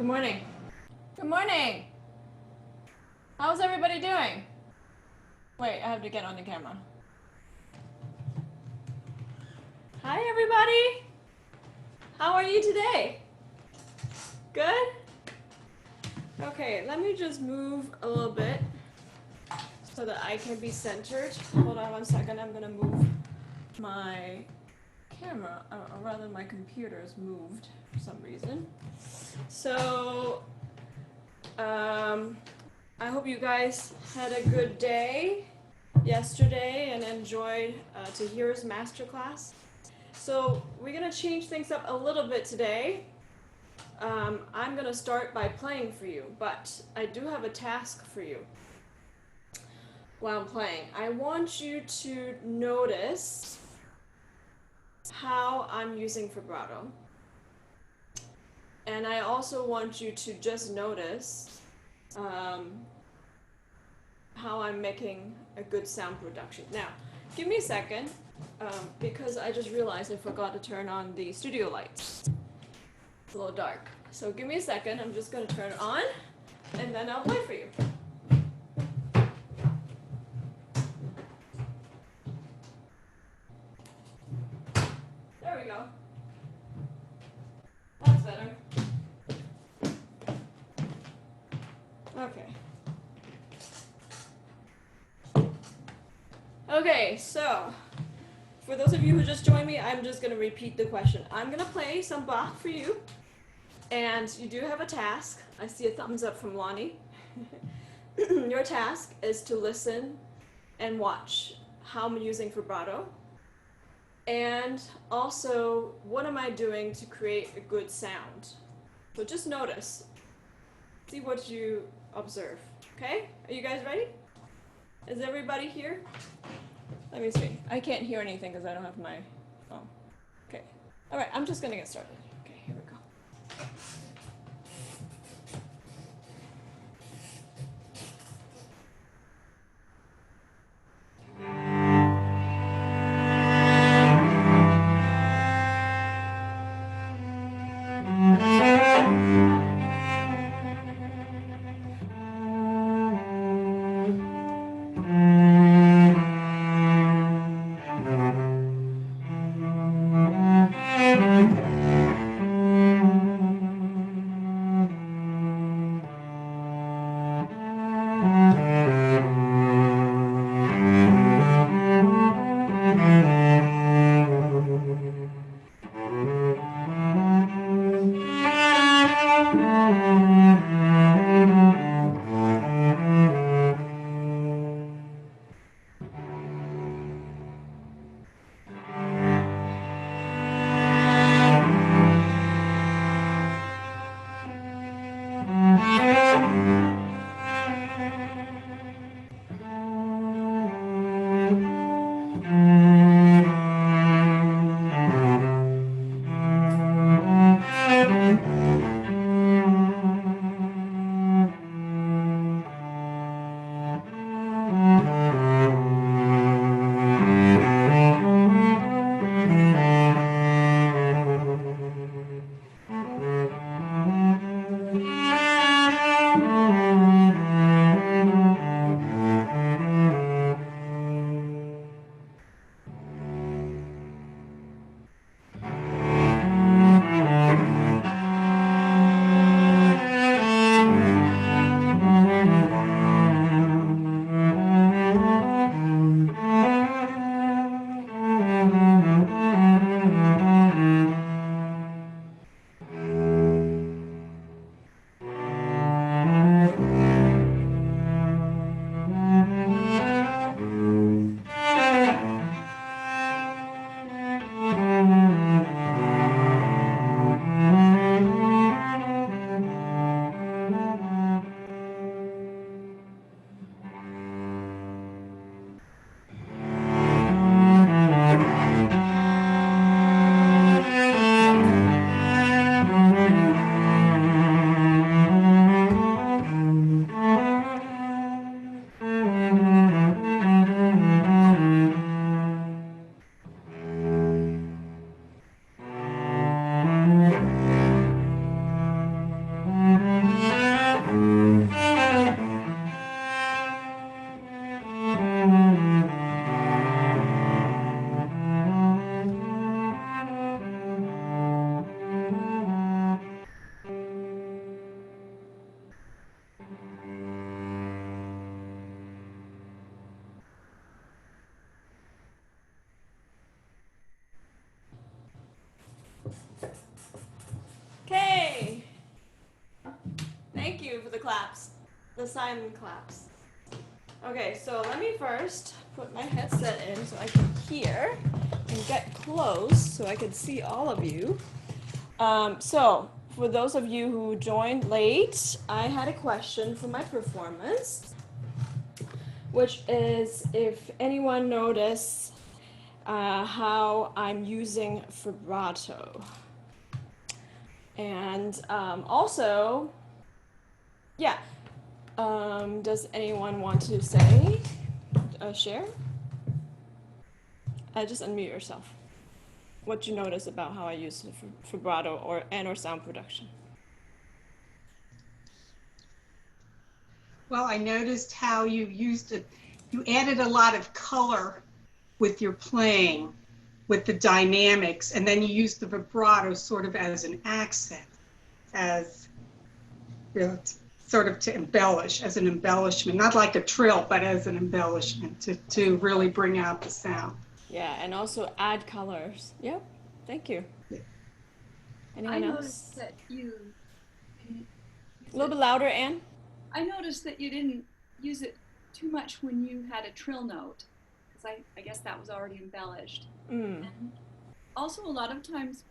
Good morning. Good morning. How's everybody doing? Wait, I have to get on the camera. Hi, everybody. How are you today? Good? Okay, let me just move a little bit so that I can be centered. Hold on one second. I'm going to move my camera, or rather my computer is moved for some reason. So, I hope you guys had a good day yesterday and enjoyed Tahir's masterclass. So we're gonna change things up a little bit today. I'm gonna start by playing for you, but I do have a task for you while I'm playing. I want you to notice how I'm using vibrato. And I also want you to just notice how I'm making a good sound production. Now, give me a second, because I just realized I forgot to turn on the studio lights. It's a little dark. So give me a second, I'm just gonna turn it on, and then I'll play for you. There we go. That's better. Okay. Okay, so for those of you who just joined me, I'm just going to repeat the question. I'm going to play some Bach for you, and you do have a task. I see a thumbs up from Lonnie. Your task is to listen and watch how I'm using vibrato, and also what am I doing to create a good sound. So just notice, see what you observe, okay? Are you guys ready? Is everybody here? Let me see. I can't hear anything because I don't have my phone. Okay. All right, I'm just going to get started. Okay, here we go. claps, the silent claps. Okay, so let me first put my headset in so I can hear and get close so I can see all of you. So, for those of you who joined late, I had a question for my performance, which is if anyone noticed how I'm using vibrato. And also, yeah, does anyone want to say, share? Just unmute yourself. What you notice about how I use vibrato or sound production? Well, I noticed how you used it. You added a lot of color with your playing, with the dynamics, and then you used the vibrato sort of as an accent, as you know, sort of to embellish, as an embellishment, not like a trill, but as an embellishment to really bring out the sound. Yeah, and also add colors. Yep, thank you. Anyone else? Noticed that you a little bit louder, Anne. I noticed that you didn't use it too much when you had a trill note, because I guess that was already embellished. And also, a lot of times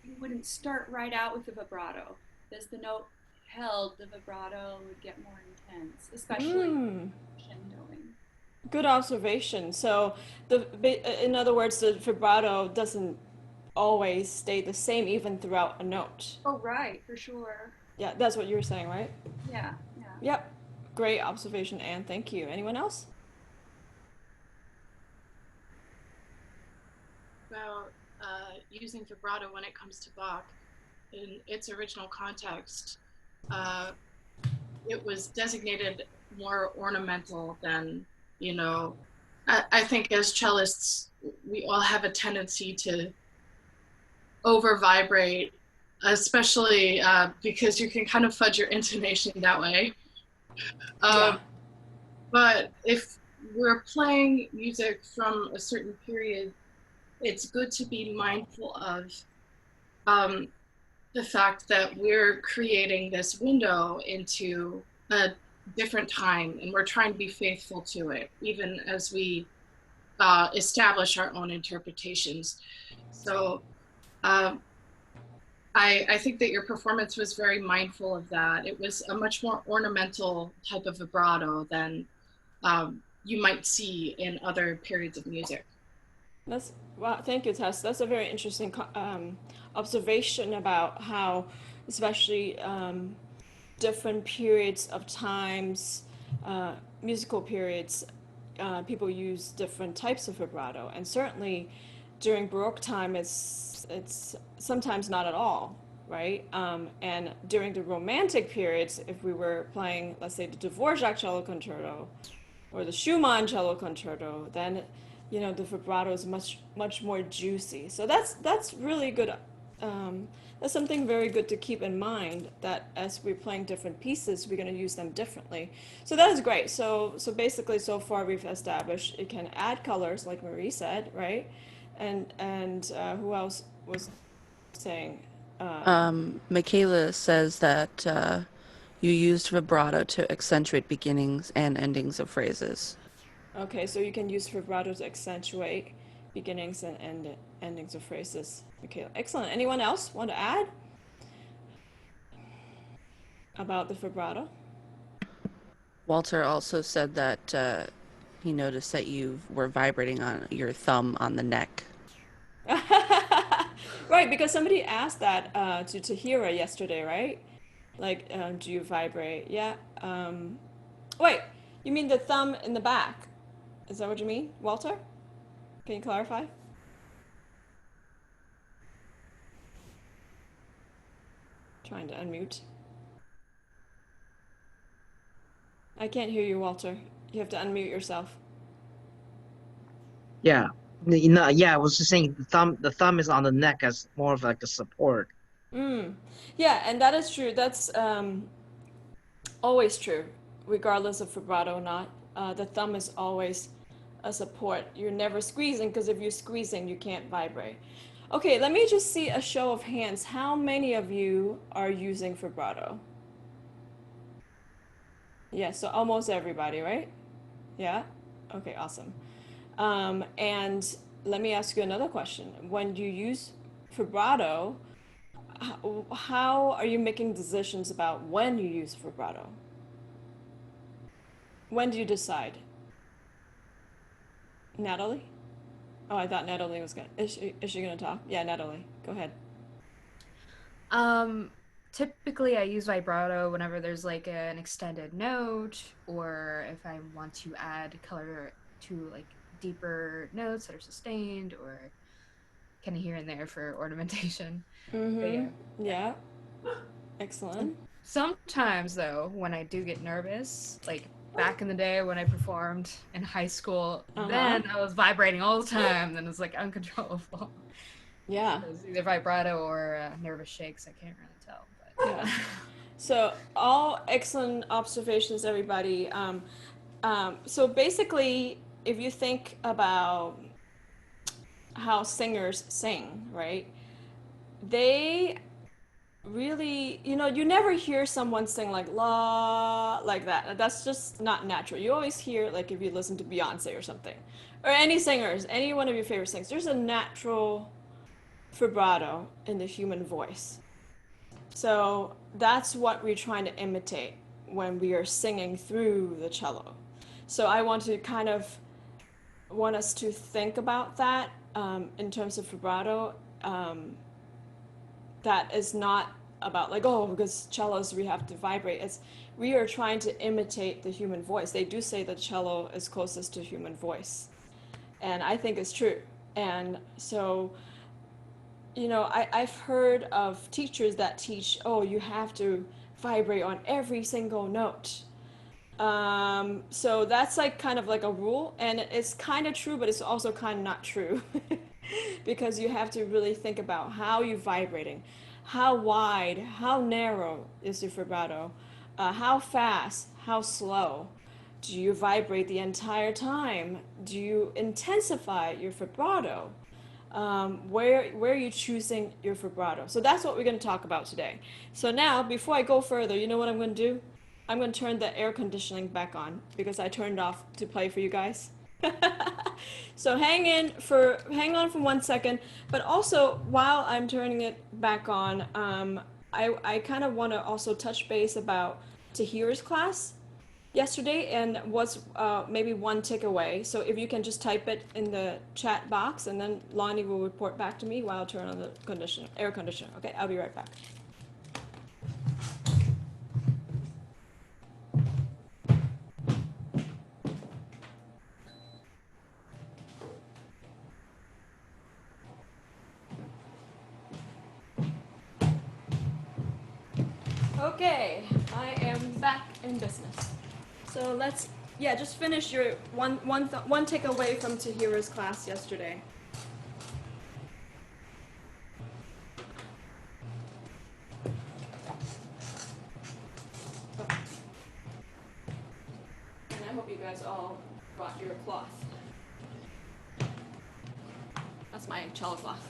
you wouldn't start right out with the vibrato. As the note held, the vibrato would get more intense, especially crescendoing. Good observation. So, in other words, the vibrato doesn't always stay the same even throughout a note. Oh, right, for sure. Yeah, that's what you were saying, right? Yeah. Yep. Great observation, Anne. Thank you. Anyone else? About using vibrato when it comes to Bach. In its original context, it was designated more ornamental than, I think as cellists, we all have a tendency to over vibrate, especially because you can kind of fudge your intonation that way. But if we're playing music from a certain period, it's good to be mindful of the fact that we're creating this window into a different time, and we're trying to be faithful to it, even as we establish our own interpretations. So I think that your performance was very mindful of that. It was a much more ornamental type of vibrato than you might see in other periods of music. Wow, thank you, Tess. That's a very interesting observation about how, especially different periods of times, musical periods, people use different types of vibrato, and certainly during Baroque time, it's sometimes not at all, right? And during the Romantic periods, if we were playing, let's say, the Dvorak cello concerto or the Schumann cello concerto, then the vibrato is much more juicy. So that's really good. That's something very good to keep in mind, that as we're playing different pieces, we're going to use them differently. So that is great. So basically, so far we've established it can add colors, like Marie said, right? And who else was saying? Michaela says that you used vibrato to accentuate beginnings and endings of phrases. Okay, so you can use vibrato to accentuate beginnings and endings of phrases. Okay, excellent. Anyone else want to add about the vibrato? Walter also said that he noticed that you were vibrating on your thumb on the neck. Right, because somebody asked that to Tahira yesterday, right? Like, do you vibrate? Yeah. Wait, you mean the thumb in the back? Is that what you mean, Walter? Can you clarify? Trying to unmute. I can't hear you, Walter. You have to unmute yourself. Yeah. Yeah, I was just saying the thumb is on the neck as more of like a support. Yeah, and that is true. That's always true, regardless of vibrato or not. The thumb is always a support. You're never squeezing, because if you're squeezing, you can't vibrate. Okay, let me just see a show of hands. How many of you are using vibrato? Yeah, so almost everybody, right? Yeah? Okay, awesome. And let me ask you another question. When you use vibrato, how are you making decisions about when you use vibrato? When do you decide? Natalie? Oh, I thought Natalie was gonna. Is she gonna talk? Yeah, Natalie, go ahead. Um, Typically I use vibrato whenever there's like an extended note or if I want to add color to like deeper notes that are sustained or kind of here and there for ornamentation. But Mm-hmm. yeah. Yeah. And Excellent. sometimes though, when I do get nervous, like back in the day when I performed in high school, Uh-huh. then I was vibrating all the time. Then it's like uncontrollable. Yeah. It was either vibrato or nervous shakes. I can't really tell, but Yeah. So all excellent observations, everybody. So basically, if you think about how singers sing, right? They really, you never hear someone sing like la like that. That's just not natural. You always hear like if you listen to Beyonce or something, or any singers, any one of your favorite singers. There's a natural vibrato in the human voice. So that's what we're trying to imitate when we are singing through the cello. So I want to kind of want us to think about that in terms of vibrato. That is not about like, oh, because cellos we have to vibrate. It's we are trying to imitate the human voice. They do say that cello is closest to human voice, and I think it's true. And so I've heard of teachers that teach, oh, you have to vibrate on every single note. So that's like kind of like a rule, and it's kind of true, but it's also kind of not true because you have to really think about how you're vibrating, how wide, how narrow is your vibrato, how fast, how slow. Do you vibrate the entire time? Do you intensify your vibrato? Where are you choosing your vibrato? So that's what we're going to talk about today. So now, before I go further, you know what I'm going to do? I'm going to turn the air conditioning back on because I turned off to play for you guys. So hang on for 1 second. But also, while I'm turning it back on, I kind of want to also touch base about Tahir's class yesterday and what's maybe one takeaway. So if you can just type it in the chat box, and then Lonnie will report back to me while I turn on the air conditioner. Okay, I'll be right back. Okay, I am back in business. So let's, yeah, just finish your one takeaway from Tahira's class yesterday. Oh. And I hope you guys all brought your cloth. That's my cello cloth.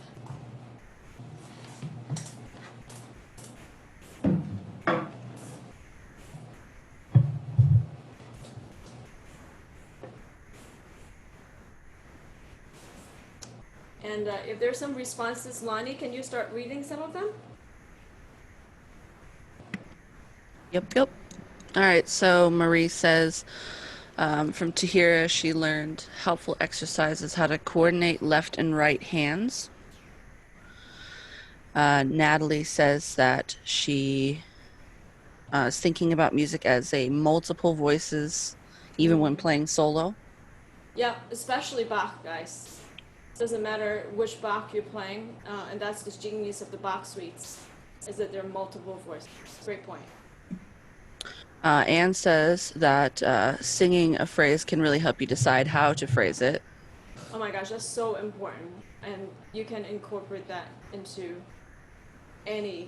And if there's some responses, Lonnie, can you start reading some of them? Yep. All right, so Marie says from Tahira, she learned helpful exercises how to coordinate left and right hands. Natalie says that she is thinking about music as a multiple voices, even when playing solo. Yeah, especially Bach, guys. Doesn't matter which Bach you're playing, and that's the genius of the Bach suites, is that there are multiple voices. Great point. Anne says that singing a phrase can really help you decide how to phrase it. Oh my gosh, that's so important. And you can incorporate that into any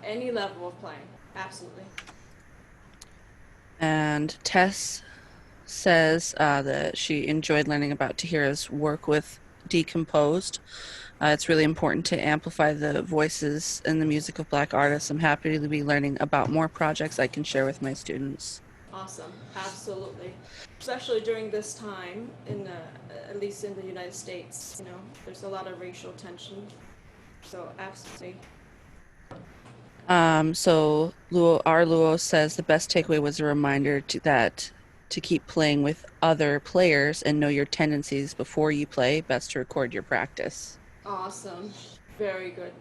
level of playing. Absolutely. And Tess says that she enjoyed learning about Tahira's work with decomposed. It's really important to amplify the voices and the music of Black artists. I'm happy to be learning about more projects I can share with my students. Awesome, absolutely. Especially during this time, at least in the United States, you know, there's a lot of racial tension. So absolutely. So Luo says the best takeaway was a reminder to keep playing with other players and know your tendencies before you play. Best to record your practice. Awesome, very good.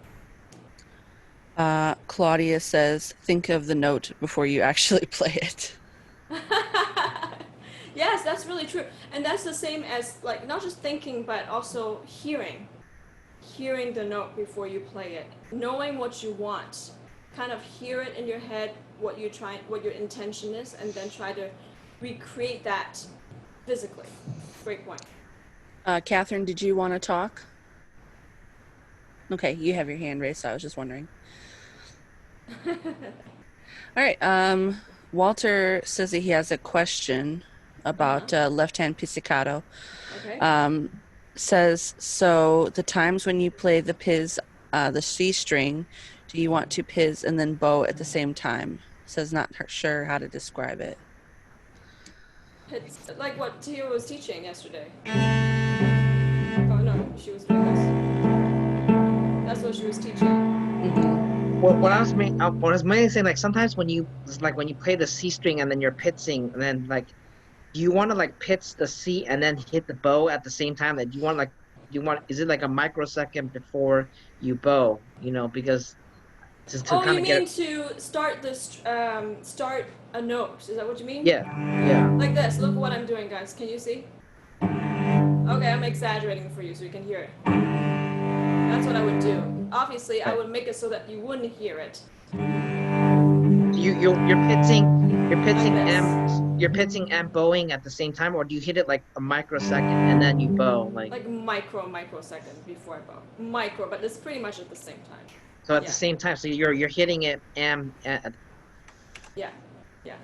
Claudia says think of the note before you actually play it. Yes, that's really true. And that's the same as like not just thinking but also hearing the note before you play it, knowing what you want, kind of hear it in your head, what your intention is, and then try to recreate that physically. Great point. Catherine, did you want to talk? Okay, you have your hand raised, so I was just wondering. All right. Walter says that he has a question about left-hand pizzicato. Okay. Says, so the times when you play the the C string, do you want to piz and then bow at the same time? Says not sure how to describe it. It's like what Tia was teaching yesterday. Oh no, she was doing this. That's what she was teaching. Mm-hmm. What I was mainly saying, like sometimes when you play the C string and then you're pitzing, and then like, do you want to like pitch the C and then hit the bow at the same time? That is it like a microsecond before you bow? You know, because just to Oh, kind you of get mean it. to start start a note? Is that what you mean? Yeah, yeah. Like this. Look what I'm doing, guys. Can you see? Okay, I'm exaggerating for you so you can hear it. That's what I would do. Obviously, I Right. would make it so that you wouldn't hear it. You're pitching Like you're pitching and bowing at the same time, or do you hit it like a microsecond and then you bow like microsecond before I bow. Micro, but it's pretty much at the same time. so at the Yeah. same time? So you're hitting it and Yeah. Yeah.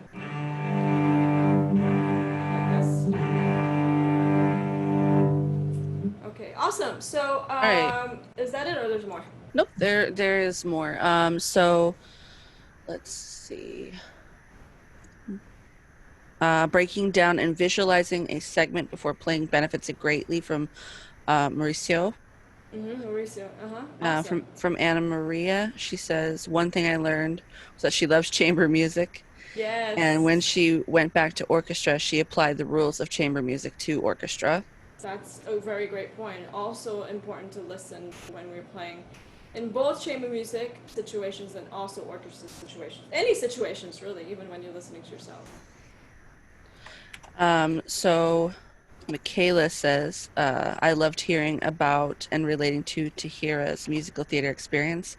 Like this. Okay, awesome. So, right. is that it or there's more? Nope, there is more. So let's see. Breaking down and visualizing a segment before playing benefits it greatly from Mauricio. Mauricio. Awesome. From Anna Maria, she says, one thing I learned was that she loves chamber music. Yes. And when she went back to orchestra, she applied the rules of chamber music to orchestra. That's a very great point. Also important to listen when we're playing in both chamber music situations and also orchestra situations. Any situations, really, even when you're listening to yourself. So Michaela says, I loved hearing about and relating to Tahira's musical theater experience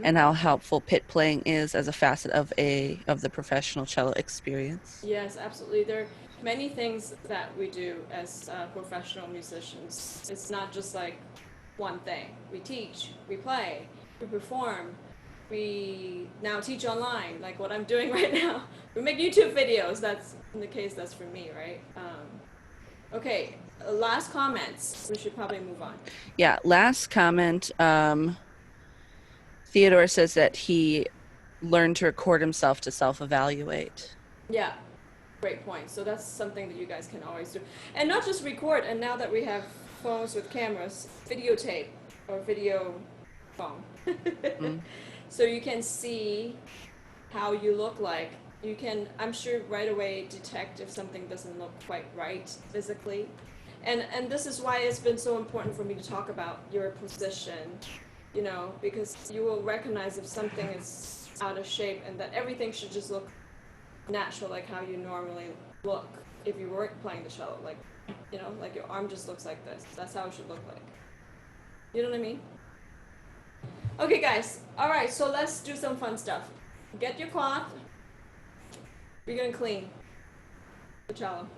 and how helpful pit playing is as a facet of the professional cello experience. Yes, absolutely. There are many things that we do as professional musicians. It's not just like one thing. We teach, we play, we perform, we now teach online, like what I'm doing right now. We make YouTube videos. That's in the case that's for me, right? Okay, last comments. We should probably move on. Yeah, last comment. Theodore says that he learned to record himself to self-evaluate. Yeah, great point. So that's something that you guys can always do. And not just record, and now that we have phones with cameras, videotape or video phone. So you can see how you look like. You can, I'm sure, right away detect if something doesn't look quite right physically. And this is why it's been so important for me to talk about your position, you know, because you will recognize if something is out of shape and that everything should just look natural, like how you normally look if you weren't playing the cello. Like, you know, like your arm just looks like this. That's how it should look like. You know what I mean? Okay, guys. All right, so let's do some fun stuff. Get your cloth. We're gonna clean the cello.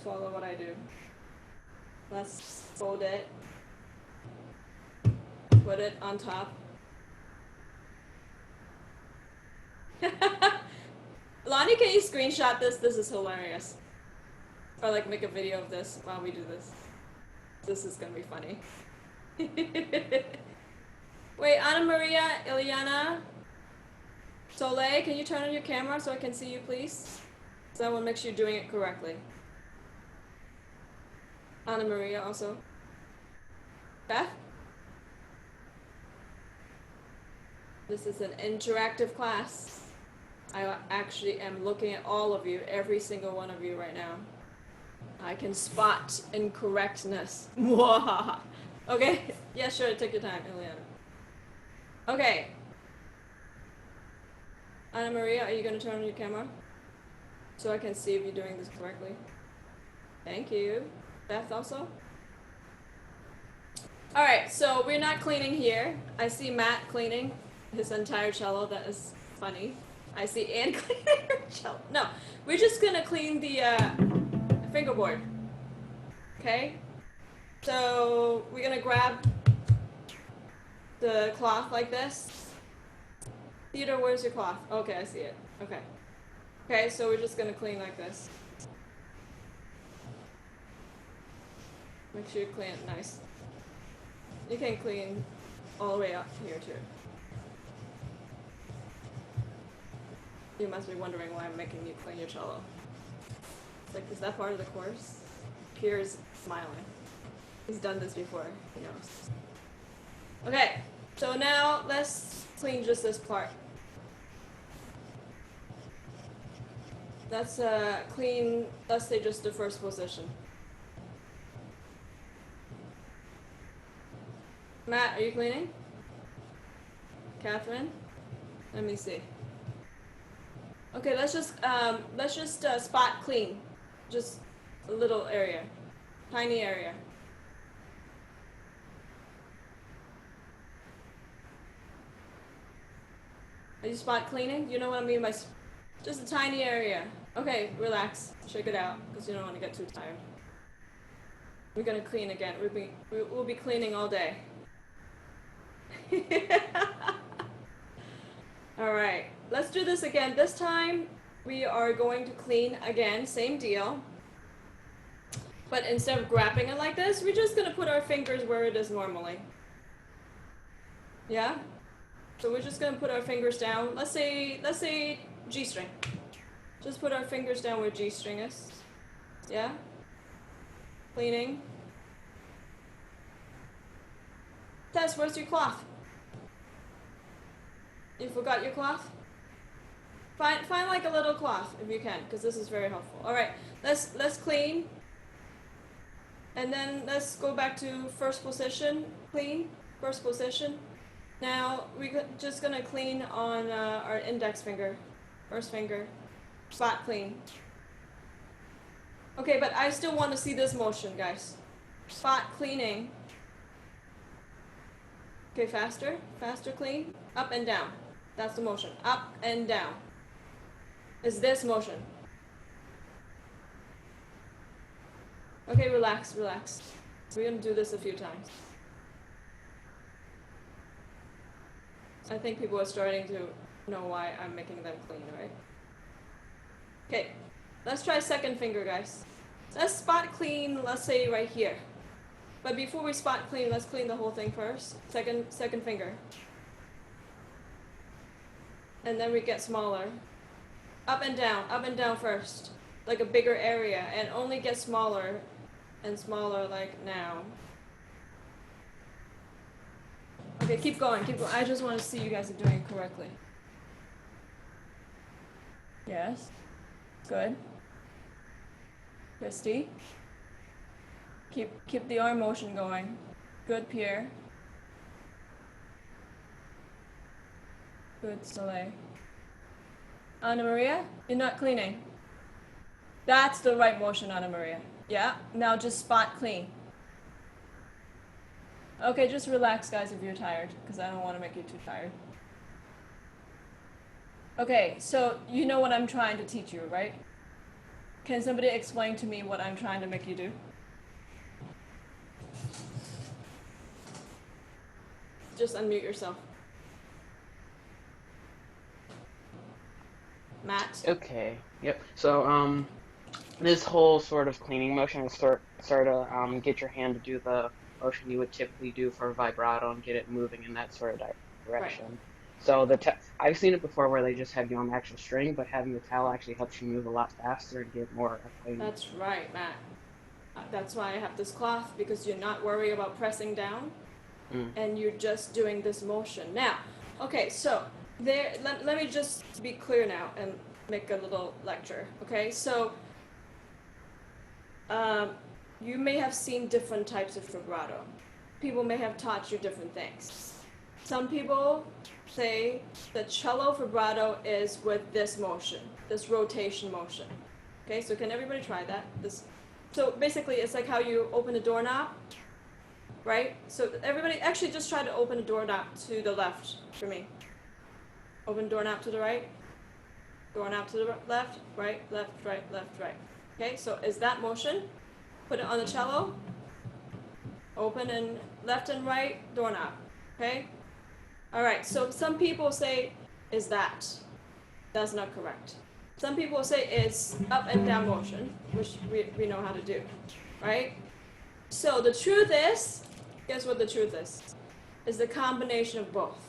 Follow what I do. Let's fold it. Put it on top. Lonnie, can you screenshot this? This is hilarious. Or like make a video of this while we do this. This is gonna be funny. Wait, Ana Maria, Ileana, Soleil, can you turn on your camera so I can see you, please? So I want to make sure you're doing it correctly. Ana Maria also. Beth? This is an interactive class. I actually am looking at all of you, every single one of you right now. I can spot incorrectness. Okay? Yeah, sure, take your time, Ileana. Okay. Ana Maria, are you going to turn on your camera? So I can see if you're doing this correctly. Thank you. Beth also? Alright, so we're not cleaning here. I see Matt cleaning his entire cello. That is funny. I see Anne cleaning her cello. No, we're just going to clean the fingerboard. Okay? So we're going to grab the cloth like this. Theodore, where's your cloth? Okay, I see it. Okay. Okay, so we're just gonna clean like this. Make sure you clean it nice. You can clean all the way up here too. You must be wondering why I'm making you clean your cello. It's like, is that part of the course? Pierre's smiling. He's done this before, he knows. Okay, so now let's clean just this part. Let's clean, let's say just the first position. Matt, are you cleaning? Catherine? Let me see. Okay, let's just spot clean. Just a little area. Tiny area. Are you spot cleaning? You know what I mean by just a tiny area. Okay, relax. Check it out, because you don't want to get too tired. We're gonna clean again. We'll be cleaning all day. Alright, let's do this again. This time, we are going to clean again. Same deal. But instead of grabbing it like this, we're just gonna put our fingers where it is normally. Yeah? So we're just gonna put our fingers down. Let's say G string. Just put our fingers down where G string is. Yeah? Cleaning. Tess, where's your cloth? You forgot your cloth? Find like a little cloth if you can, because this is very helpful. Alright, let's clean. And then let's go back to first position. Clean. First position. Now, we're just going to clean on our index finger, first finger, spot clean. Okay, but I still want to see this motion, guys. Spot cleaning. Okay, faster, faster clean, up and down. That's the motion, up and down. Is this motion. Okay, relax, relax. We're going to do this a few times. I think people are starting to know why I'm making them clean, right? Okay, let's try second finger, guys. Let's spot clean, let's say right here. But before we spot clean, let's clean the whole thing first. Second finger. And then we get smaller. Up and down first. Like a bigger area, and only get smaller and smaller like now. Okay, keep going, keep going. I just want to see you guys are doing it correctly. Yes. Good. Christy. Keep the arm motion going. Good, Pierre. Good, Soleil. Ana Maria, you're not cleaning. That's the right motion, Ana Maria. Yeah, now just spot clean. Okay, just relax, guys, if you're tired, because I don't want to make you too tired. Okay, so you know what I'm trying to teach you, right? Can somebody explain to me what I'm trying to make you do? Just unmute yourself. Matt? Okay. Yep. So this whole sort of cleaning motion is sort of get your hand to do the motion you would typically do for vibrato and get it moving in that sort of direction. Right. So I've seen it before where they just have you on the actual string, but having the towel actually helps you move a lot faster and get more clean. That's right, Matt. That's why I have this cloth, because you're not worried about pressing down, and you're just doing this motion. Now, okay, so let me just be clear now and make a little lecture. Okay, so you may have seen different types of vibrato. People may have taught you different things. Some people say the cello vibrato is with this motion, this rotation motion. Okay, so can everybody try that? So basically, it's like how you open a doorknob, right? So everybody actually just try to open a doorknob to the left for me. Open doorknob to the right, doorknob to the left, right, left, right, left, right. Okay, so is that motion? Put it on the cello. Open and left and right, doorknob. Okay? All right, so some people say, is that? That's not correct. Some people say it's up and down motion, which we know how to do, right? So the truth is, guess what the truth is? Is the combination of both.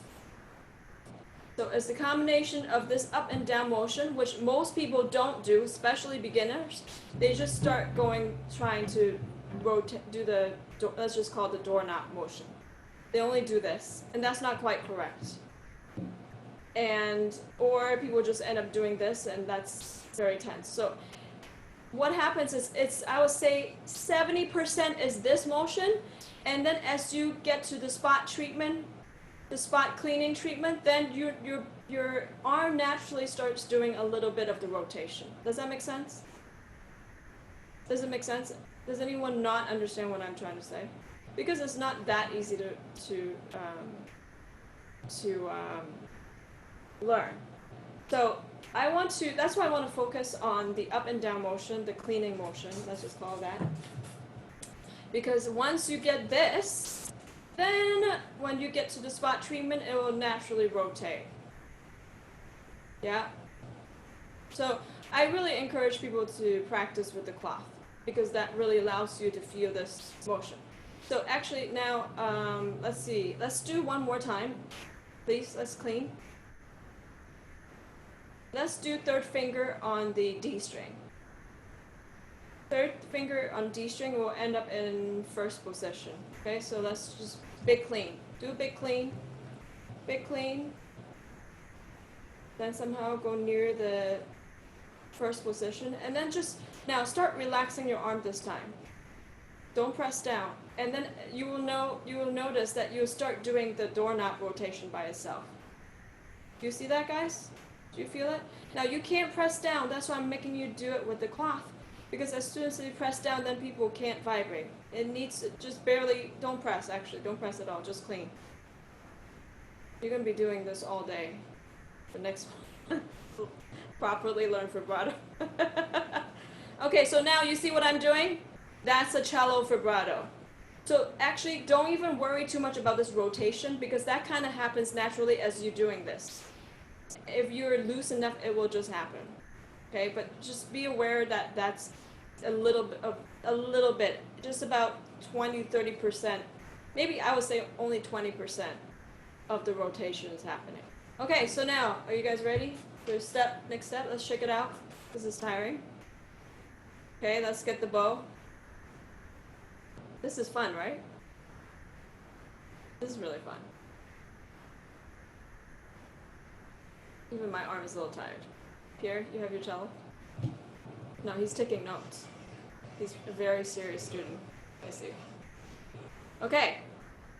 So it's the combination of this up and down motion, which most people don't do, especially beginners. They just start trying to rotate, let's just call it the doorknob motion. They only do this, and that's not quite correct. Or people just end up doing this, and that's very tense. So what happens is I would say 70% is this motion, and then as you get to the spot treatment, the spot cleaning treatment, then your arm naturally starts doing a little bit of the rotation. Does that make sense? Does it make sense? Does anyone not understand what I'm trying to say? Because it's not that easy to learn. So that's why I want to focus on the up and down motion, the cleaning motion, let's just call that. Because once you get this, then when you get to the spot treatment, it will naturally rotate. Yeah? So I really encourage people to practice with the cloth, because that really allows you to feel this motion. So actually now, let's see. Let's do one more time. Please, let's clean. Let's do third finger on the D string. Third finger on D string will end up in first position. Okay, so let's just big clean. Do a big clean. Big clean. Then somehow go near the first position. And then just, now start relaxing your arm this time. Don't press down. And then you will notice that you'll start doing the doorknob rotation by itself. Do you see that, guys? Do you feel it? Now you can't press down. That's why I'm making you do it with the cloth. Because as soon as you press down, then people can't vibrate. It needs to just barely, don't press actually. Don't press at all. Just clean. You're going to be doing this all day. The next one. Properly learn vibrato. Okay, so now you see what I'm doing? That's a cello vibrato. So actually, don't even worry too much about this rotation, because that kind of happens naturally as you're doing this. If you're loose enough, it will just happen. Okay, but just be aware that that's a little bit, just about 20-30%. Maybe I would say only 20% of the rotation is happening. Okay, so now, are you guys ready for next step? Let's check it out. This is tiring. Okay, let's get the bow. This is fun, right? This is really fun. Even my arm is a little tired. Pierre, you have your cello? No, he's taking notes. He's a very serious student. I see. Okay,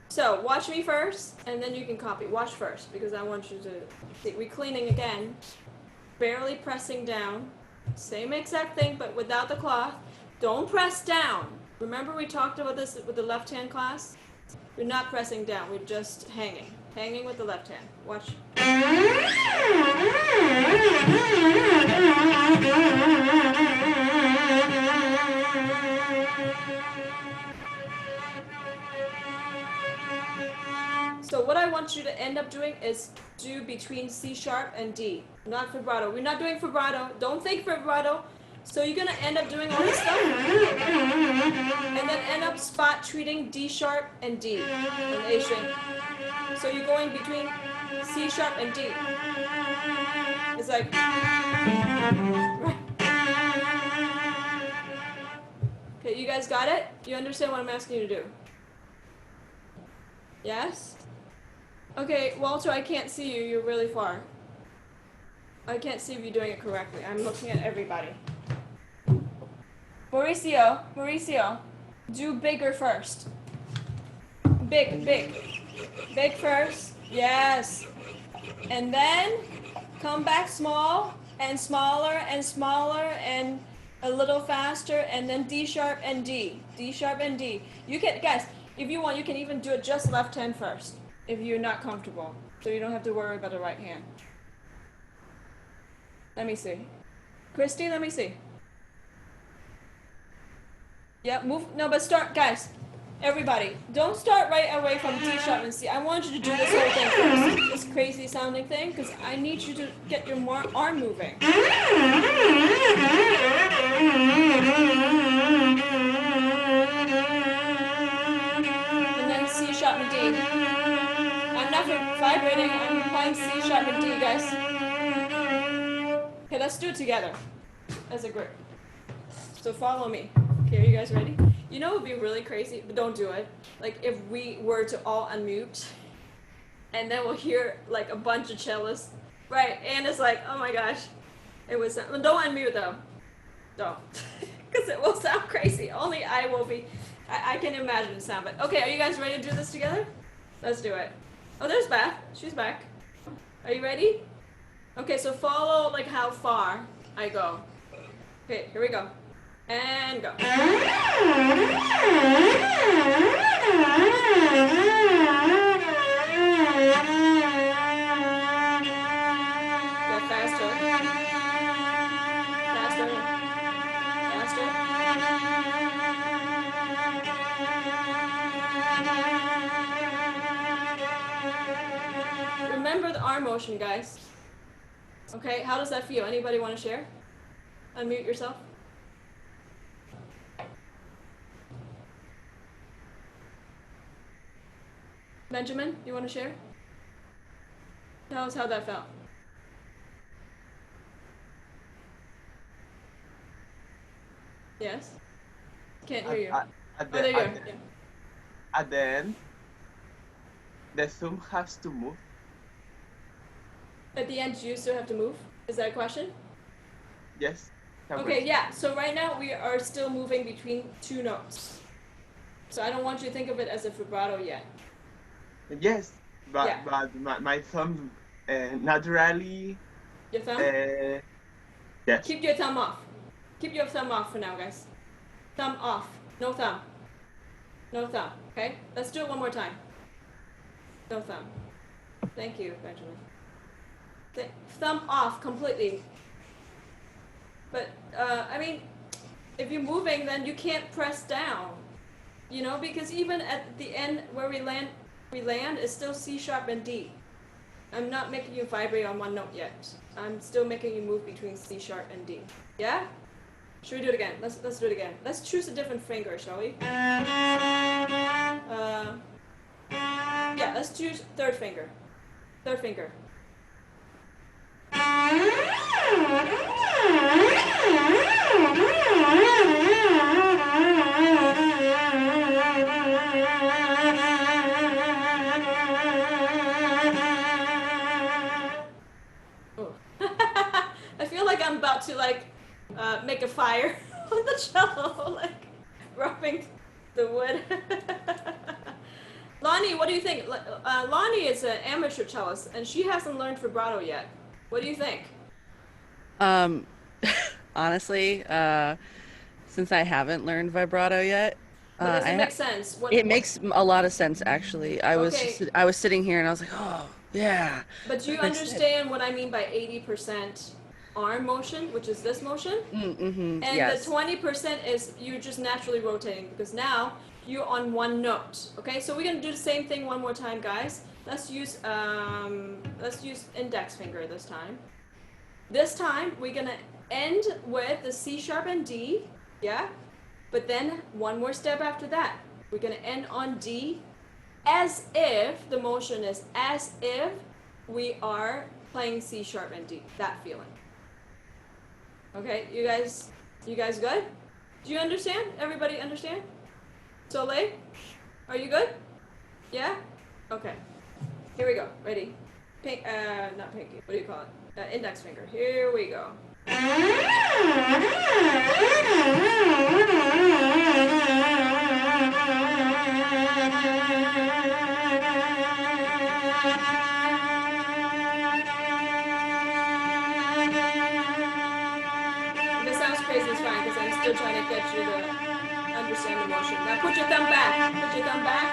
so watch me first, and then you can copy. Watch first, because I want you to see. We're cleaning again. Barely pressing down. Same exact thing, but without the cloth. Don't press down. Remember we talked about this with the left hand class? We're not pressing down, we're just hanging. Hanging with the left hand. Watch. So what I want you to end up doing is do between C sharp and D, not vibrato. We're not doing vibrato. Don't think vibrato. So you're gonna end up doing all this stuff, and then end up spot treating D sharp and D and A string. So you're going between C sharp and D. It's like, okay, you guys got it? You understand what I'm asking you to do? Yes? Okay, Walter, I can't see you. You're really far. I can't see if you're doing it correctly. I'm looking at everybody. Mauricio, do bigger first. Big first. Yes. And then come back small and smaller and smaller and a little faster, and then D sharp and D. D sharp and D. You can, guys, if you want, you can even do it just left hand first if you're not comfortable. So you don't have to worry about the right hand. Let me see. Christy, let me see. Yeah, move. No, but start, guys. Everybody, don't start right away from D sharp and C. I want you to do this whole thing first, this crazy sounding thing, because I need you to get your arm moving. And then C sharp and D. I'm not vibrating, I'm playing C sharp and D, guys. Okay, let's do it together as a group. So follow me. Okay, are you guys ready? You know it would be really crazy, but don't do it. Like if we were to all unmute, and then we'll hear like a bunch of cellists. Right, and it's like, oh my gosh. It was, don't unmute though. Don't. Because it will sound crazy. Only I will be, I can imagine the sound, but okay, are you guys ready to do this together? Let's do it. Oh, there's Beth. She's back. Are you ready? Okay, so follow like how far I go. Okay, here we go. And go. Get faster. Faster. Faster. Remember the arm motion, guys. Okay, how does that feel? Anybody want to share? Unmute yourself. Benjamin, you want to share? Tell us how that felt. Yes? Can't hear you. At Oh, there you are. Yeah. At the end, the thumb has to move. At the end, you still have to move? Is that a question? Yes. Okay, yeah. So right now, we are still moving between two notes. So I don't want you to think of it as a vibrato yet. Yes, but Yeah. but my thumb naturally. Your thumb? Yes. Keep your thumb off. Keep your thumb off for now, guys. Thumb off. No thumb. No thumb. Okay? Let's do it one more time. No thumb. Thank you, Benjamin. Thumb off completely. But, I mean, if you're moving, then you can't press down. You know, because even at the end where we land is still C sharp and D. I'm not making you vibrate on one note yet. I'm still making you move between C sharp and D. Yeah? Should we do it again? Let's do it again. Let's choose a different finger, shall we? Yeah, let's choose third finger. Third finger. Oh. I feel like I'm about to like make a fire on the cello, like rubbing the wood. Lonnie, what do you think? Lonnie is an amateur cellist, and she hasn't learned vibrato yet. What do you think? Honestly, since I haven't learned vibrato yet, But does it make sense? it makes a lot of sense actually. I Okay. was sitting here and I was like, oh yeah. But do you That makes sense. understand what I mean by 80% arm motion, which is this motion? Mm-hmm. And Yes. the 20% is you're just naturally rotating because now you're on one note. Okay, so we're gonna do the same thing one more time, guys. Let's use index finger this time. This time we're gonna end with the C sharp and D, yeah? But then one more step after that. We're gonna end on D as if the motion is as if we are playing C sharp and D, that feeling. Okay, you guys good? Do you understand? Everybody understand? Soleil, are you good? Yeah? Okay. Here we go. Ready? Not pinky. What do you call it? Index finger. Here we go. If it sounds crazy, it's fine because I'm still trying to get you to understand the motion. Now put your thumb back. Put your thumb back.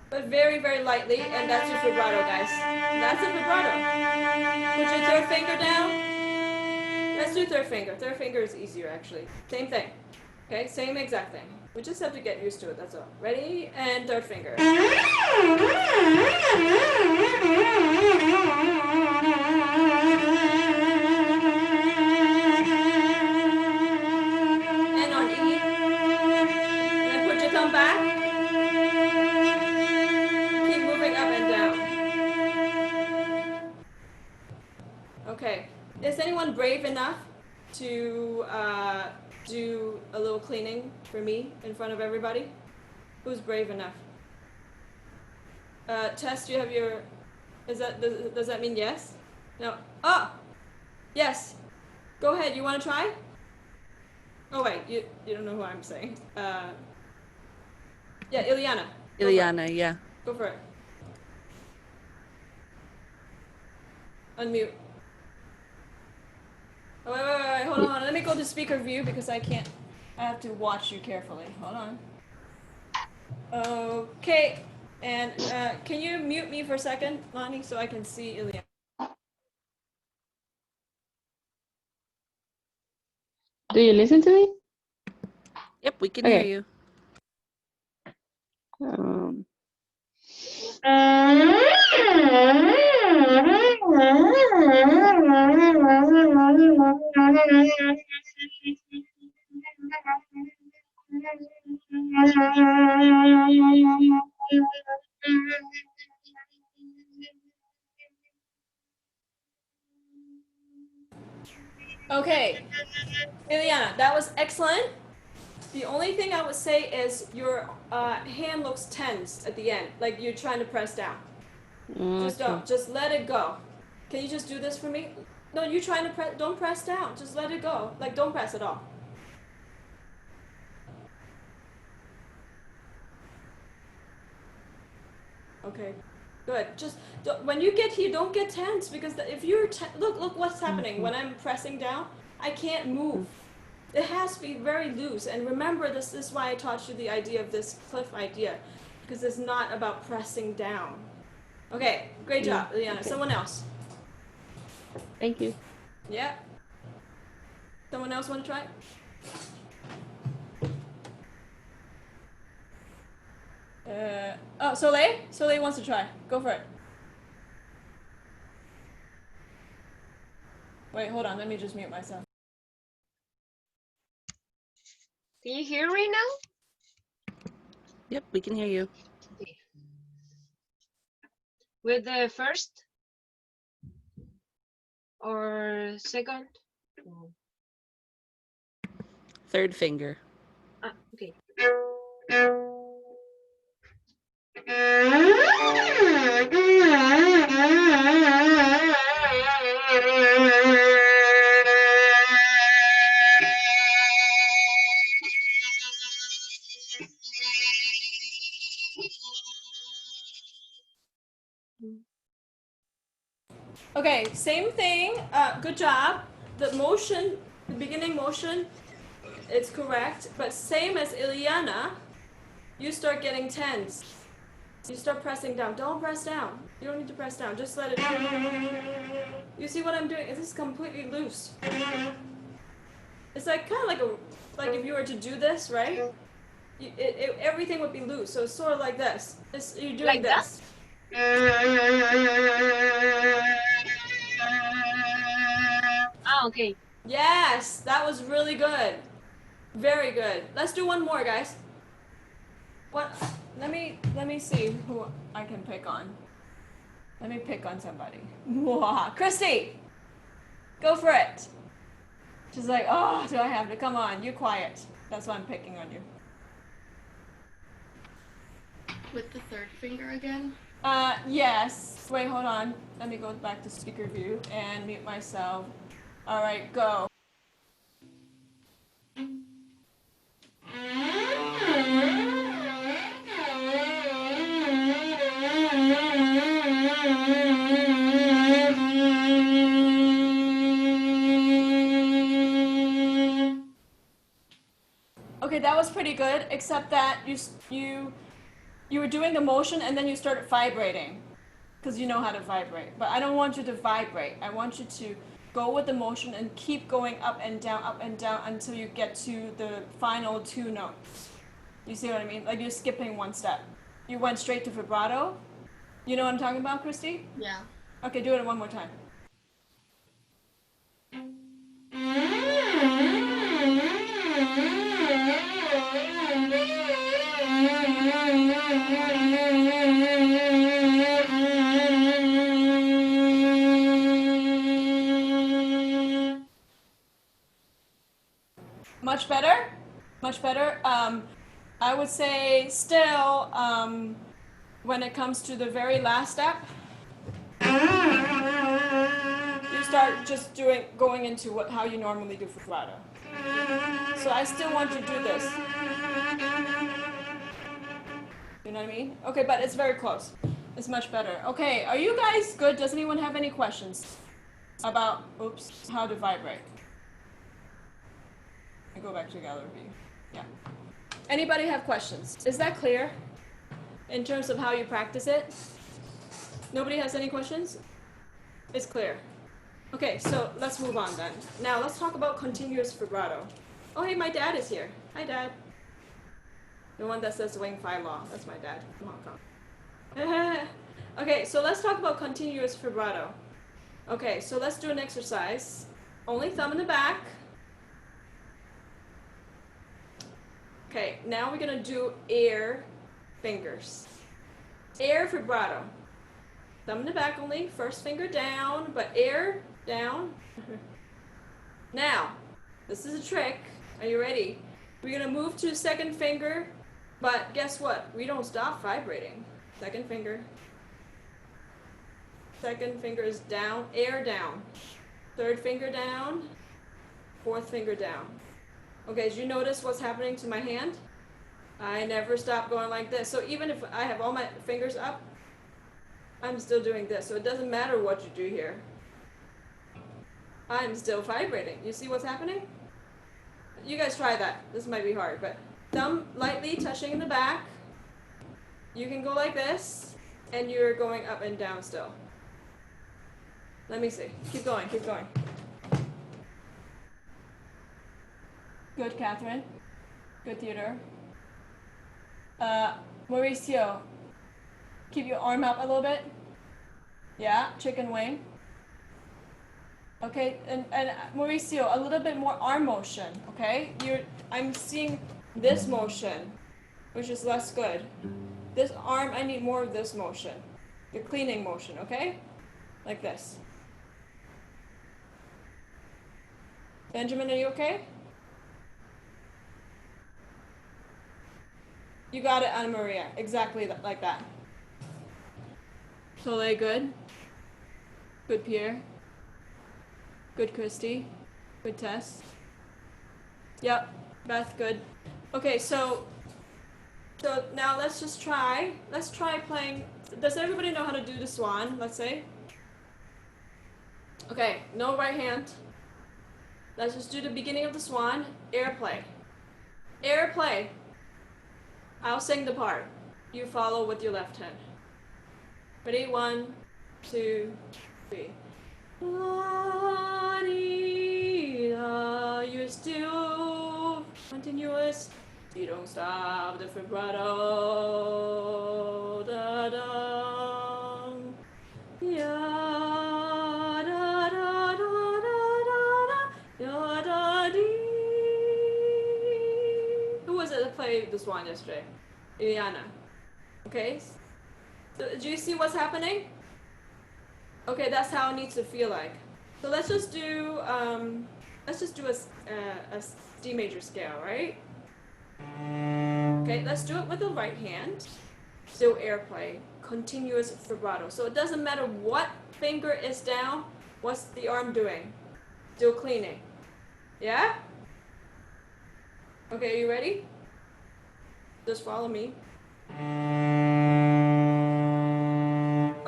But very, very lightly, and that's your vibrato, guys. That's a vibrato. Put your third finger down. Let's do third finger. Third finger is easier, actually. Same thing. Okay, same exact thing. We just have to get used to it, that's all. Ready? And third finger. And on E. And then put your thumb back. Keep moving up and down. Okay. Is anyone brave enough to do a little cleaning for me in front of everybody? Who's brave enough? Tess, do you have your... does that mean yes? No. Oh! Yes! Go ahead, you want to try? Oh wait, you don't know who I'm saying. Yeah, Ileana. Ileana, yeah. Go for it. Unmute. Oh, wait, hold on. Let me go to speaker view because I have to watch you carefully. Hold on. Okay, and can you mute me for a second, Lonnie, so I can see Ileana? Do you listen to me? Yep, we can Okay. hear you. Okay, Ileana, that was excellent. The only thing I would say is your hand looks tense at the end, like you're trying to press down. Just don't. Just let it go. Can you just do this for me? No, you're trying to press. Don't press down. Just let it go. Like don't press at all. Okay, good. Just when you get here, don't get tense because if you're look what's happening when I'm pressing down. I can't move. It has to be very loose. And remember, this is why I taught you the idea of this cliff idea, because it's not about pressing down. Okay, great job, Ileana. Okay. Someone else. Thank you. Yeah. Someone else want to try? Oh, Soleil? Soleil wants to try. Go for it. Wait, hold on. Let me just mute myself. Can you hear me now? Yep, we can hear you. Okay. With the first or second? Third finger. Ah, okay. Okay, same thing. Good job. The motion, the beginning motion, it's correct. But same as Ileana, you start getting tense. You start pressing down. Don't press down. You don't need to press down. Just let it. You see what I'm doing? This is completely loose. It's like kind of like if you were to do this, right? Everything would be loose. So it's sort of like this. You're doing Like that? this. Ah, okay. Yes, that was really good. Very good. Let's do one more, guys. What? Let me see who I can pick on. Let me pick on somebody. Christy, go for it. She's like, oh, do I have to? Come on, you quiet. That's why I'm picking on you. With the third finger again? Yes. Wait, hold on. Let me go back to speaker view and mute myself. All right, go. Okay, that was pretty good, except that you were doing the motion and then you started vibrating, because you know how to vibrate. But I don't want you to vibrate. I want you to go with the motion and keep going up and down until you get to the final two notes. You see what I mean? Like you're skipping one step. You went straight to vibrato. You know what I'm talking about, Christy? Yeah. Okay, do it one more time. Much better? Much better? I would say still, when it comes to the very last step, you start just going into how you normally do vibrato. So I still want you to do this. You know what I mean? Okay, but it's very close. It's much better. Okay, are you guys good? Does anyone have any questions about, how to vibrate? Let me go back to gallery view. Yeah. Anybody have questions? Is that clear in terms of how you practice it? Nobody has any questions? It's clear. Okay, so let's move on then. Now let's talk about continuous vibrato. Oh, hey, my dad is here. Hi, Dad. The one that says Wing Fi Law. That's my dad from Hong Kong. Okay, so let's talk about continuous vibrato. Okay, so let's do an exercise. Only thumb in the back. Okay, now we're gonna do air fingers. Air vibrato. Thumb in the back only, first finger down, but air down. Now, this is a trick. Are you ready? We're gonna move to second finger, but guess what? We don't stop vibrating. Second finger. Second finger is down, air down. Third finger down, fourth finger down. Okay, did you notice what's happening to my hand? I never stop going like this. So even if I have all my fingers up, I'm still doing this. So it doesn't matter what you do here. I'm still vibrating. You see what's happening? You guys try that. This might be hard, but thumb lightly touching in the back. You can go like this, and you're going up and down still. Let me see. Keep going, keep going. Good, Catherine. Good, Theodore. Mauricio, keep your arm up a little bit. Yeah, chicken wing. Okay, and Mauricio, a little bit more arm motion, okay? I'm seeing this motion, which is less good. This arm, I need more of this motion. The cleaning motion, okay? Like this. Benjamin, are you okay? You got it, Anna Maria. Exactly like that. Soleil, good. Good, Pierre. Good, Christy. Good, Tess. Yep, Beth, good. Okay, so now let's just try. Let's try playing. Does everybody know how to do the swan, let's say? Okay, no right hand. Let's just do the beginning of the swan. Airplay. Airplay. I'll sing the part. You follow with your left hand. Ready? 1, 2, 3. La-dee-da, you're still continuous. You don't stop the vibrato. Da-da. the swan yesterday. Ileana. Okay? So, do you see what's happening? Okay, that's how it needs to feel like. So let's just do a D major scale, right? Okay, let's do it with the right hand. Still airplay, continuous vibrato. So it doesn't matter what finger is down, what's the arm doing? Still cleaning. Yeah? Okay, are you ready? Just follow me.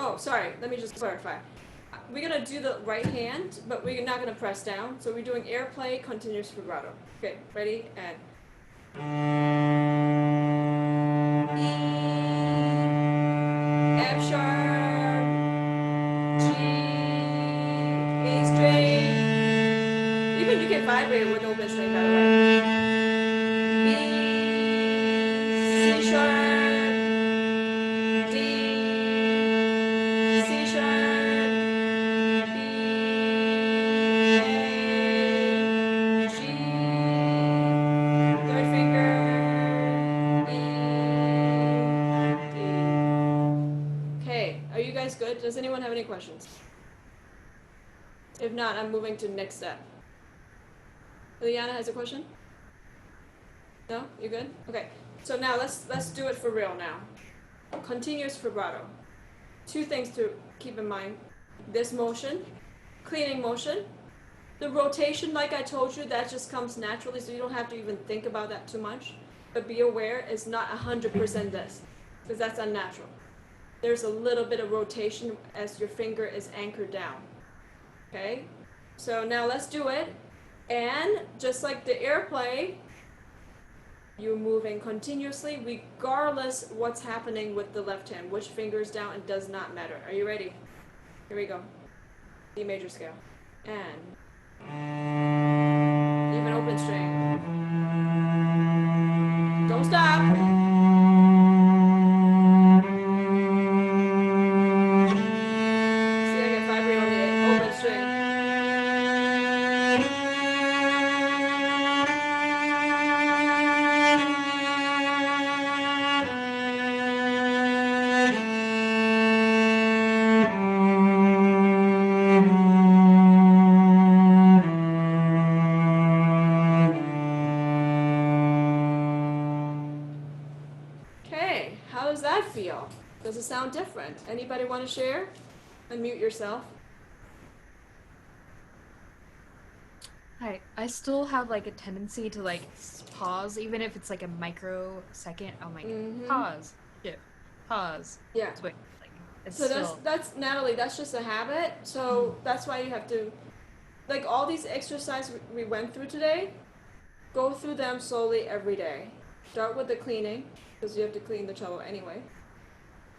Oh, sorry, let me just clarify. We're gonna do the right hand, but we're not gonna press down. So we're doing airplay, continuous vibrato. Okay, ready? And F sharp, G, A string. Even you can vibrate with open string, by the way. B, C sharp, D, C sharp, B, A, G, third finger, E, D. Okay, are you guys good? Does anyone have any questions? If not, I'm moving to the next step. Liliana has a question? No? You good? Okay. So now let's do it for real now. Continuous vibrato. Two things to keep in mind. This motion, cleaning motion. The rotation, like I told you, that just comes naturally, so you don't have to even think about that too much. But be aware, it's not 100% this, because that's unnatural. There's a little bit of rotation as your finger is anchored down. Okay? So now let's do it. And just like the airplay, you're moving continuously regardless what's happening with the left hand. Which finger is down, it does not matter. Are you ready? Here we go. D major scale. And even open string. Don't stop. See, I can vibrate on the open string. Okay, how does that feel? Does it sound different? Anybody want to share? Unmute yourself. Hi, I still have like a tendency to like pause, even if it's like a microsecond. I'm like, pause, shift, pause. Yeah. Switch. Like, it's So still. that's Natalie. That's just a habit. So that's why you have to, like all these exercises we went through today. Go through them slowly every day. Start with the cleaning, because you have to clean the cello anyway.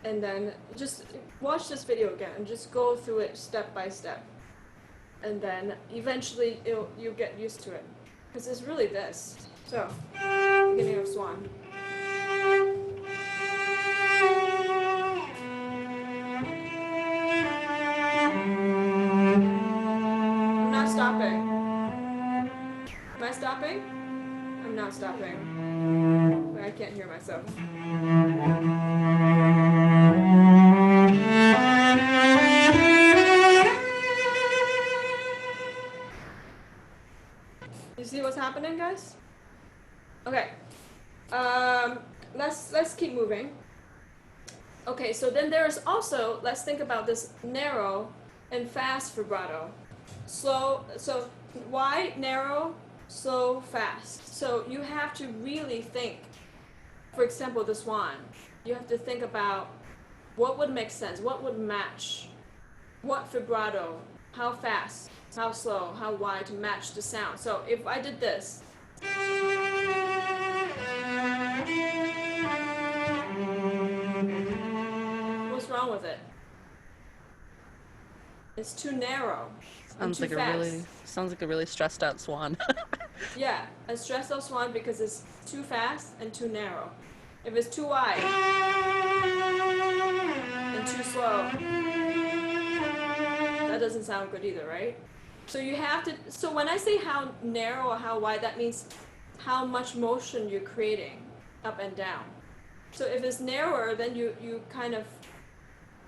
And then just watch this video again and just go through it step by step. And then eventually you'll get used to it. Because it's really this. So, beginning of swan. I'm not stopping. Am I stopping? I'm not stopping. But I can't hear myself. You see what's happening, guys? Okay. Let's keep moving. Okay, so then there is also, let's think about this narrow and fast vibrato. Slow, so wide, narrow, slow, fast. So you have to really think, for example, the swan. You have to think about what would make sense, what would match, what vibrato, how fast, how slow, how wide to match the sound. So if I did this, what's wrong with it? It's too narrow. Sounds like a really stressed out swan. Yeah, a stressed out swan because it's too fast and too narrow. If it's too wide and too slow, that doesn't sound good either, right? So you have to, so when I say how narrow or how wide, that means how much motion you're creating. up and down. So if it's narrower, then you kind of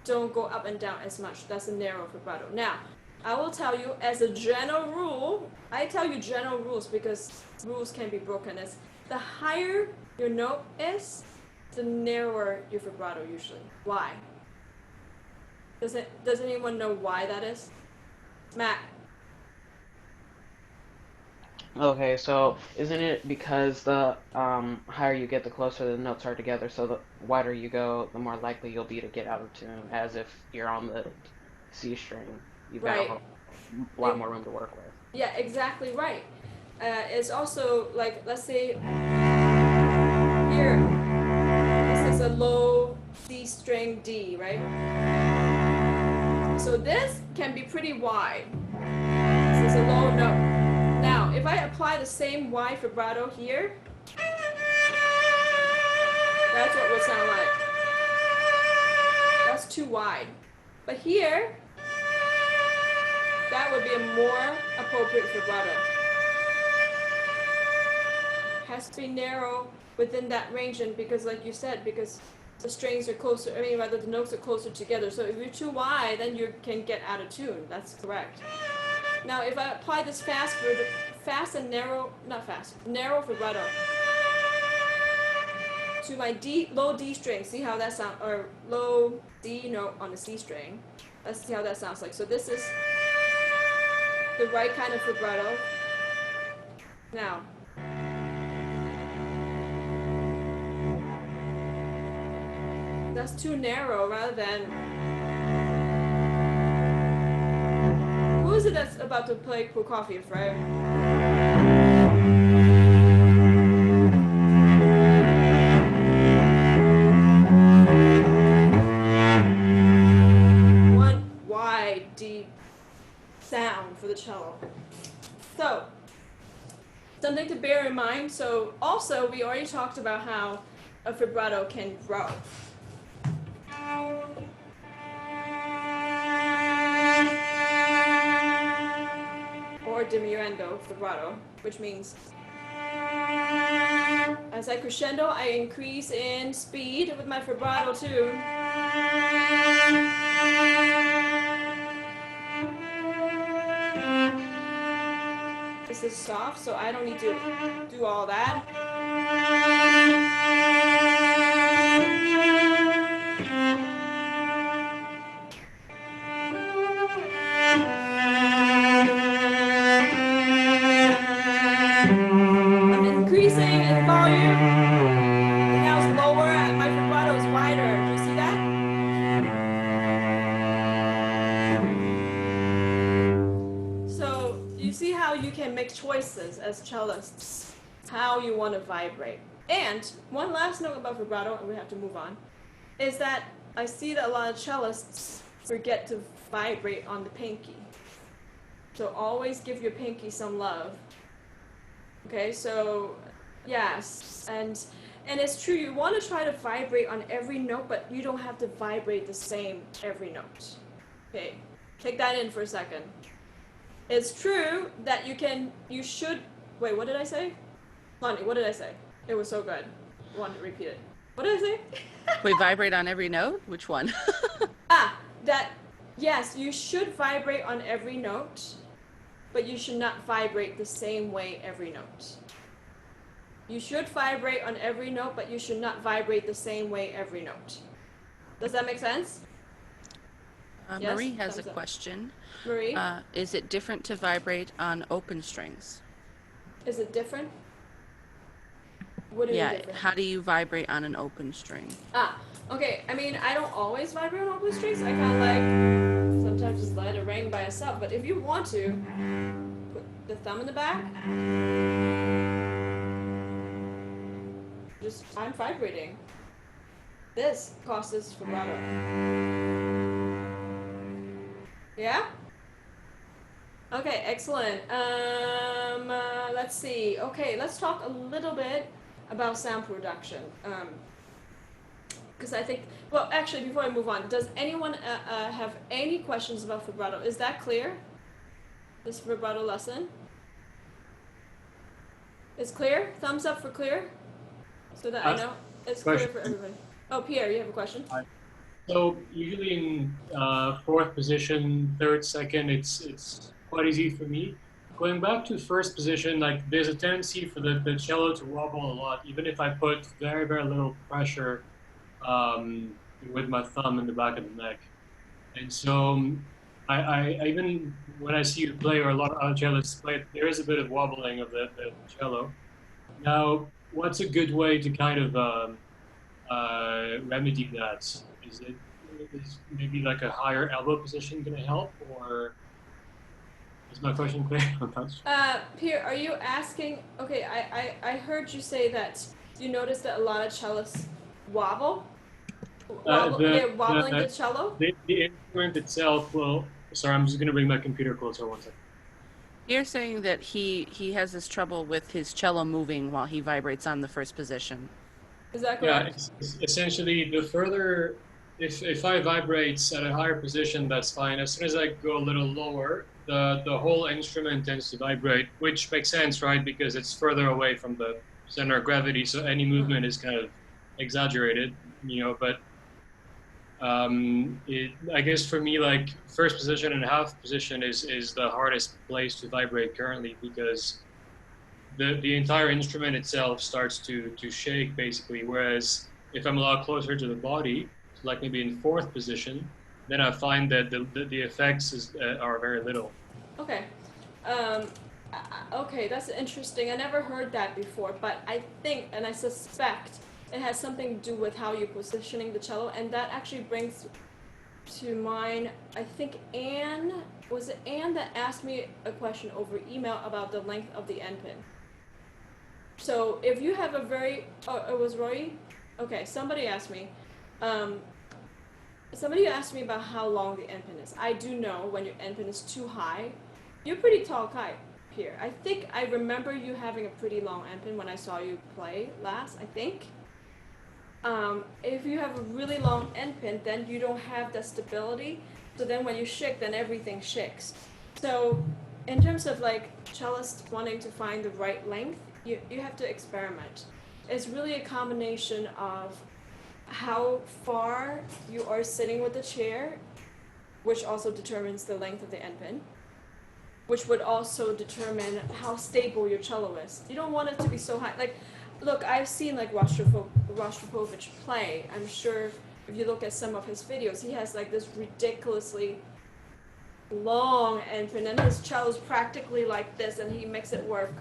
don't go up and down as much. That's a narrow vibrato. Now, I will tell you as a general rule, I tell you general rules because rules can be broken. It's the higher your note is, the narrower your vibrato usually. Why? Does anyone know why that is? Matt. Okay, so isn't it because the higher you get, the closer the notes are together, so the wider you go, the more likely you'll be to get out of tune, as if you're on the C string. You've got Right. a lot more room to work with. Yeah, exactly right. It's also like, let's say here, this is a low C string D, right? So this can be pretty wide. This is a low note. Now, if I apply the same wide vibrato here, that's what it would sound like. That's too wide. But here, that would be a more appropriate vibrato. Has to be narrow within that range, and because like you said, because the strings are closer, I mean rather the notes are closer together. So if you're too wide, then you can get out of tune. That's correct. Now if I apply this narrow vibrato to my low D string, see how that sounds, or low D note on the C string. Let's see how that sounds like. So this is the right kind of vibrato. Now, that's too narrow rather than... Who is it that's about to play Prokofiev, right? One wide, deep sound for the cello. So, something to bear in mind. So, also, we already talked about how a vibrato can grow. Or diminuendo vibrato, which means as I crescendo, I increase in speed with my vibrato too. This is soft, so I don't need to do all that. I'm increasing in volume. And now it's lower and my vibrato is wider. Do you see that? So you see how you can make choices as cellists, how you want to vibrate. And one last note about vibrato, and we have to move on, is that I see that a lot of cellists forget to vibrate on the pinky. So always give your pinky some love. Okay, so yes, and it's true, you want to try to vibrate on every note, but you don't have to vibrate the same every note. Okay, take that in for a second. It's true that you should, wait, what did I say? Lonnie, what did I say? It was so good. I wanted to repeat it. What did I say? We vibrate on every note? Which one? Yes, you should vibrate on every note, but you should not vibrate the same way every note. You should vibrate on every note, but you should not vibrate the same way every note. Does that make sense? Yes? Marie has a Thumbs up. question. Marie, Is it different to vibrate on open strings? is it different? What do you mean Yeah, different? how do you vibrate on an open string? Okay. I mean, I don't always vibrate on open strings. I kind of like sometimes just let it ring by itself. But if you want to, put the thumb in the back. I'm vibrating. This causes vibrato. Yeah? Okay, excellent. Let's see. Okay, let's talk a little bit about sound production. Because I think, well, actually, before I move on, does anyone have any questions about vibrato? Is that clear? This vibrato lesson? It's clear? Thumbs up for clear? so that I know it's clear for everybody. Oh, Pierre, you have a question? So usually in fourth position, third, second, it's quite easy for me. Going back to first position, like there's a tendency for the cello to wobble a lot, even if I put very, very little pressure um, with my thumb in the back of the neck. And so I even when I see you play or a lot of other cellists play, there is a bit of wobbling of the cello. Now, what's a good way to kind of remedy that? Is maybe like a higher elbow position going to help, or is my question clear? Pierre, are you asking? Okay, I heard you say that you noticed that a lot of cellists wobble. They're wobbling the cello. The instrument itself. Well, sorry, I'm just going to bring my computer closer one second. You're saying that he has this trouble with his cello moving while he vibrates on the first position. Is that correct? Yeah, it's essentially the further, if I vibrate at a higher position, that's fine. As soon as I go a little lower, the whole instrument tends to vibrate, which makes sense, right? Because it's further away from the center of gravity, so any movement is kind of exaggerated, but I guess for me, like first position and half position is the hardest place to vibrate currently, because the entire instrument itself starts to shake basically. Whereas if I'm a lot closer to the body, like maybe in fourth position, then I find that the effects are very little. Okay. Okay, that's interesting. I never heard that before, but I think and I suspect it has something to do with how you're positioning the cello, and that actually brings to mind, I think was it Anne that asked me a question over email about the length of the end pin? So if you have a very, it was Roy? Okay, somebody asked me about how long the end pin is. I do know when your end pin is too high. You're pretty tall guy, Pierre. I think I remember you having a pretty long end pin when I saw you play last, I think. If you have a really long end pin, then you don't have the stability. So then when you shake, then everything shakes. So in terms of like cellists wanting to find the right length, you have to experiment. It's really a combination of how far you are sitting with the chair, which also determines the length of the end pin, which would also determine how stable your cello is. You don't want it to be so high. Like, look, I've seen like Rostropovich play. I'm sure if you look at some of his videos, he has like this ridiculously long end pin, and his cello's practically like this, and he makes it work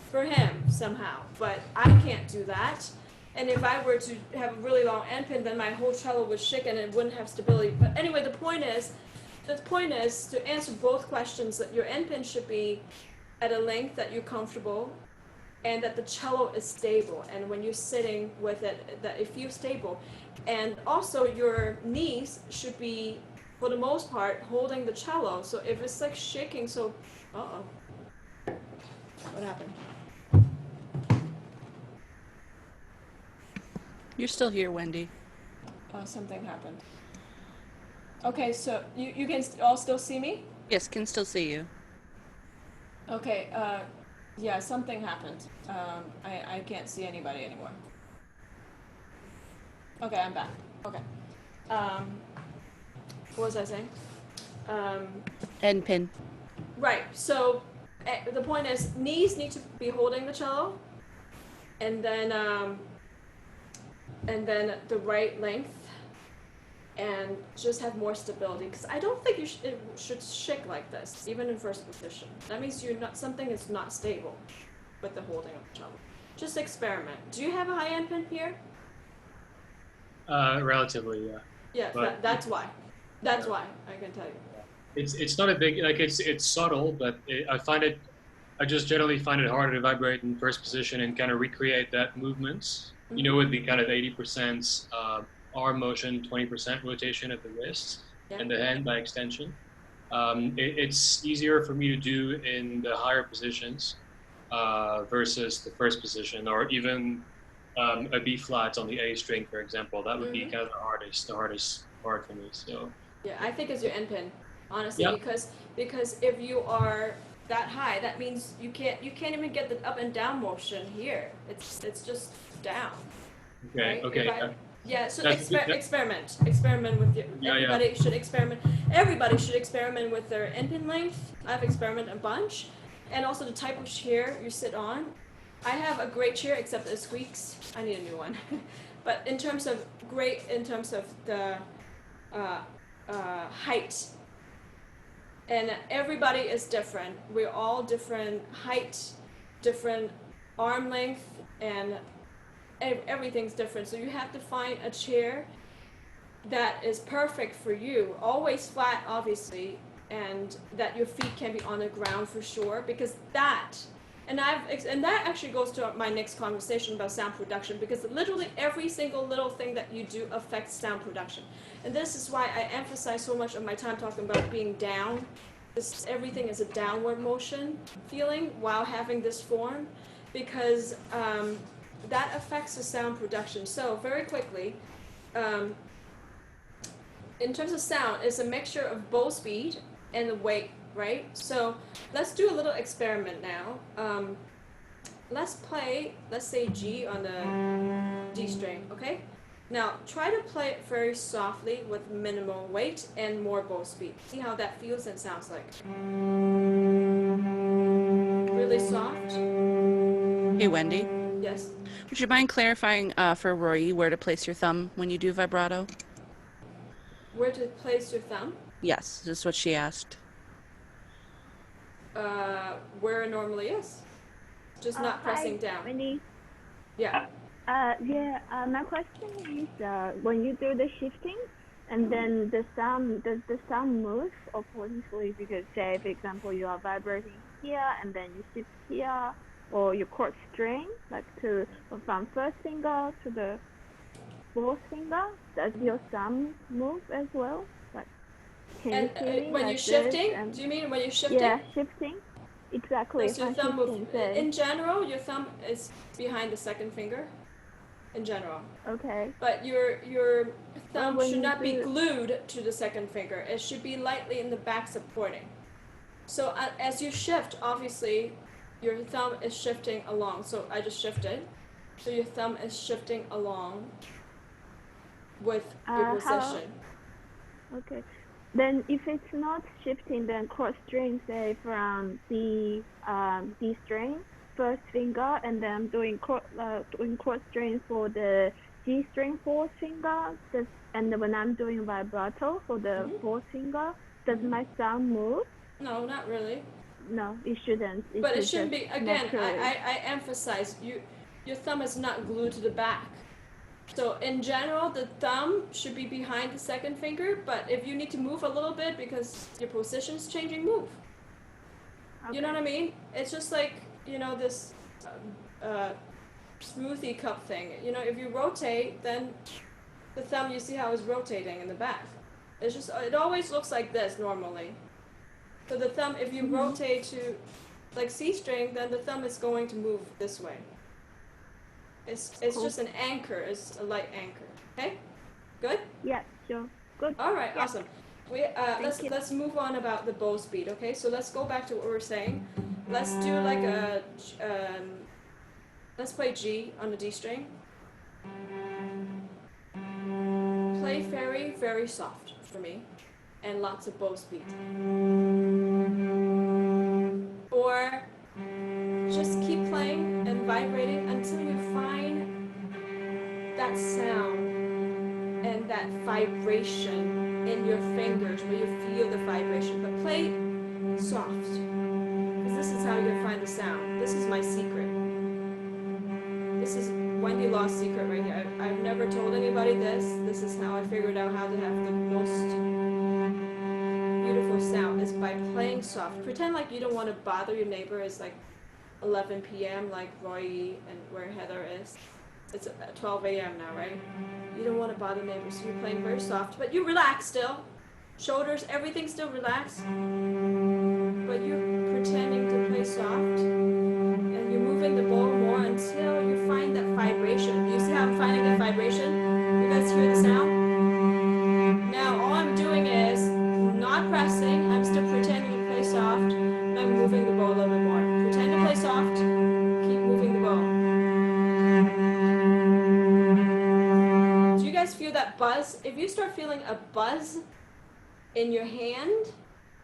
for him somehow. But I can't do that. And if I were to have a really long end pin, then my whole cello would shake and it wouldn't have stability. But anyway, the point is to answer both questions, that your end pin should be at a length that you're comfortable, and that the cello is stable. And when you're sitting with it, that it feels stable. And also your knees should be, for the most part, holding the cello. So if it's like shaking, so, what happened? You're still here, Wendy. Oh, something happened. Okay, so you can all still see me? Yes, can still see you. Okay, yeah, something happened. I can't see anybody anymore. Okay, I'm back. Okay. What was I saying? End pin. Right, so the point is, knees need to be holding the cello, and then the right length, and just have more stability, because I don't think it should shake like this, even in first position. That means something is not stable with the holding of the cello. Just experiment. Do you have a high end pin here? Relatively, yeah. Yeah, but that's why. That's why, I can tell you. It's not a big, like it's subtle, but I just generally find it harder to vibrate in first position and kind of recreate that movement, with the kind of 80% arm motion, 20% rotation of the wrist and the hand by extension. It's easier for me to do in the higher positions versus the first position, or even a B flat on the A string, for example. That would be kind of the hardest part for me. So yeah, I think it's your end pin, honestly, yeah. because if you are that high, that means you can't even get the up and down motion here. It's just down. Okay. Right? Okay. Yeah, so That's- experiment with your, Yeah, yeah. everybody should experiment with their endpin length. I've experimented a bunch, and also the type of chair you sit on. I have a great chair, except it squeaks. I need a new one. But in terms of the height, and everybody is different. We're all different height, different arm length, and everything's different. So you have to find a chair that is perfect for you, always flat, obviously, and that your feet can be on the ground for sure, because that actually goes to my next conversation about sound production, because literally every single little thing that you do affects sound production. And this is why I emphasize so much of my time talking about being down. Everything is a downward motion feeling while having this form, because that affects the sound production. So very quickly, in terms of sound, it's a mixture of bow speed and the weight, right? So let's do a little experiment now. Let's say G on the D string, okay? Now try to play it very softly with minimal weight and more bow speed. See how that feels and sounds like. Really soft. Hey, Wendy. Yes. Would you mind clarifying for Rory where to place your thumb when you do vibrato? Where to place your thumb? Yes, this is what she asked. Where it normally is. Just not pressing down. Wendy. Yeah. My question is, when you do the shifting, and then does the sound move oppositely? Because say, for example, you are vibrating here, and then you shift here, or your chord string, like from first finger to the fourth finger. Does your thumb move as well? Like, can you see when like you're shifting, this, do you mean when you're shifting? Yeah, shifting. Exactly. Does your thumb move? In general, your thumb is behind the second finger. In general. Okay. But your thumb when should you not be do- glued to the second finger. It should be lightly in the back supporting. So as you shift, obviously, your thumb is shifting along. So I just shifted. So your thumb is shifting along with your position. Okay. Then if it's not shifting, then chord string, say from the D string, first finger, and then doing chord string for the G string fourth finger. And when I'm doing vibrato for the fourth finger, does my sound move? No, not really. No, it shouldn't. But it shouldn't be. Again, naturally. I emphasize your thumb is not glued to the back. So in general, the thumb should be behind the second finger, but if you need to move a little bit because your position's changing, move. Okay. You know what I mean? It's just like, this smoothie cup thing. If you rotate, then the thumb, you see how it's rotating in the back. It always looks like this normally. So the thumb, if you rotate to like C string, then the thumb is going to move this way. It's cool. Just an anchor. It's a light anchor. Okay, good. Yeah, sure. Good. All right, yeah. Awesome. Let's move on about the bow speed. Okay, so let's go back to what we were saying. Let's do like let's play G on the D string. Play very, very soft for me, and lots of bow speed. Or just keep playing and vibrating until you find that sound and that vibration in your fingers where you feel the vibration. But play soft, because this is how you'll find the sound. This is my secret. This is Wendy Law's secret right here. I've never told anybody this. This is how I figured out how to have the most beautiful sound, is by playing soft. Pretend like you don't want to bother your neighbor. It's like 11 p.m. like Roy and where Heather is. It's 12 a.m. now, right? You don't want to bother neighbors, so you're playing very soft, but you relax still. Shoulders, everything still relaxed. But you're pretending to play soft, and you're moving the bow more until you find that vibration. You see how I'm finding that vibration? You guys hear the sound? Now all I'm doing is not pressing. I'm still pretending to play soft, and I'm moving the bow buzz, if you start feeling a buzz in your hand,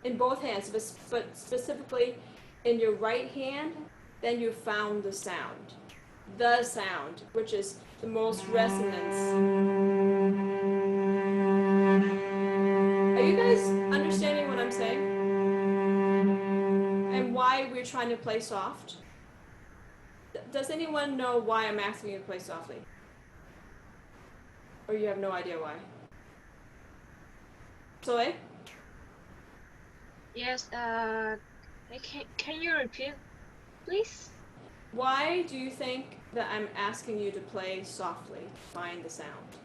in both hands, but specifically in your right hand, then you found the sound, which is the most resonance. Are you guys understanding what I'm saying? And why we're trying to play soft? Does anyone know why I'm asking you to play softly? Or you have no idea why? Soleil? Yes, can you repeat, please? Why do you think that I'm asking you to play softly, find the sound?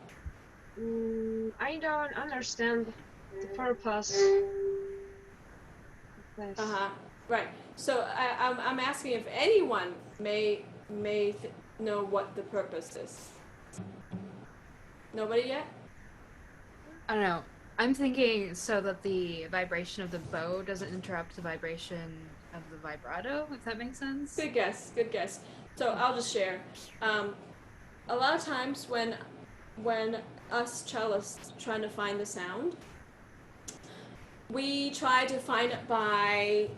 I don't understand the purpose. Uh-huh. Right. So I'm asking if anyone may know what the purpose is. Nobody yet? I don't know. I'm thinking so that the vibration of the bow doesn't interrupt the vibration of the vibrato, if that makes sense. Good guess. Good guess. So I'll just share. A lot of times when us cellists trying to find the sound, we try to find it by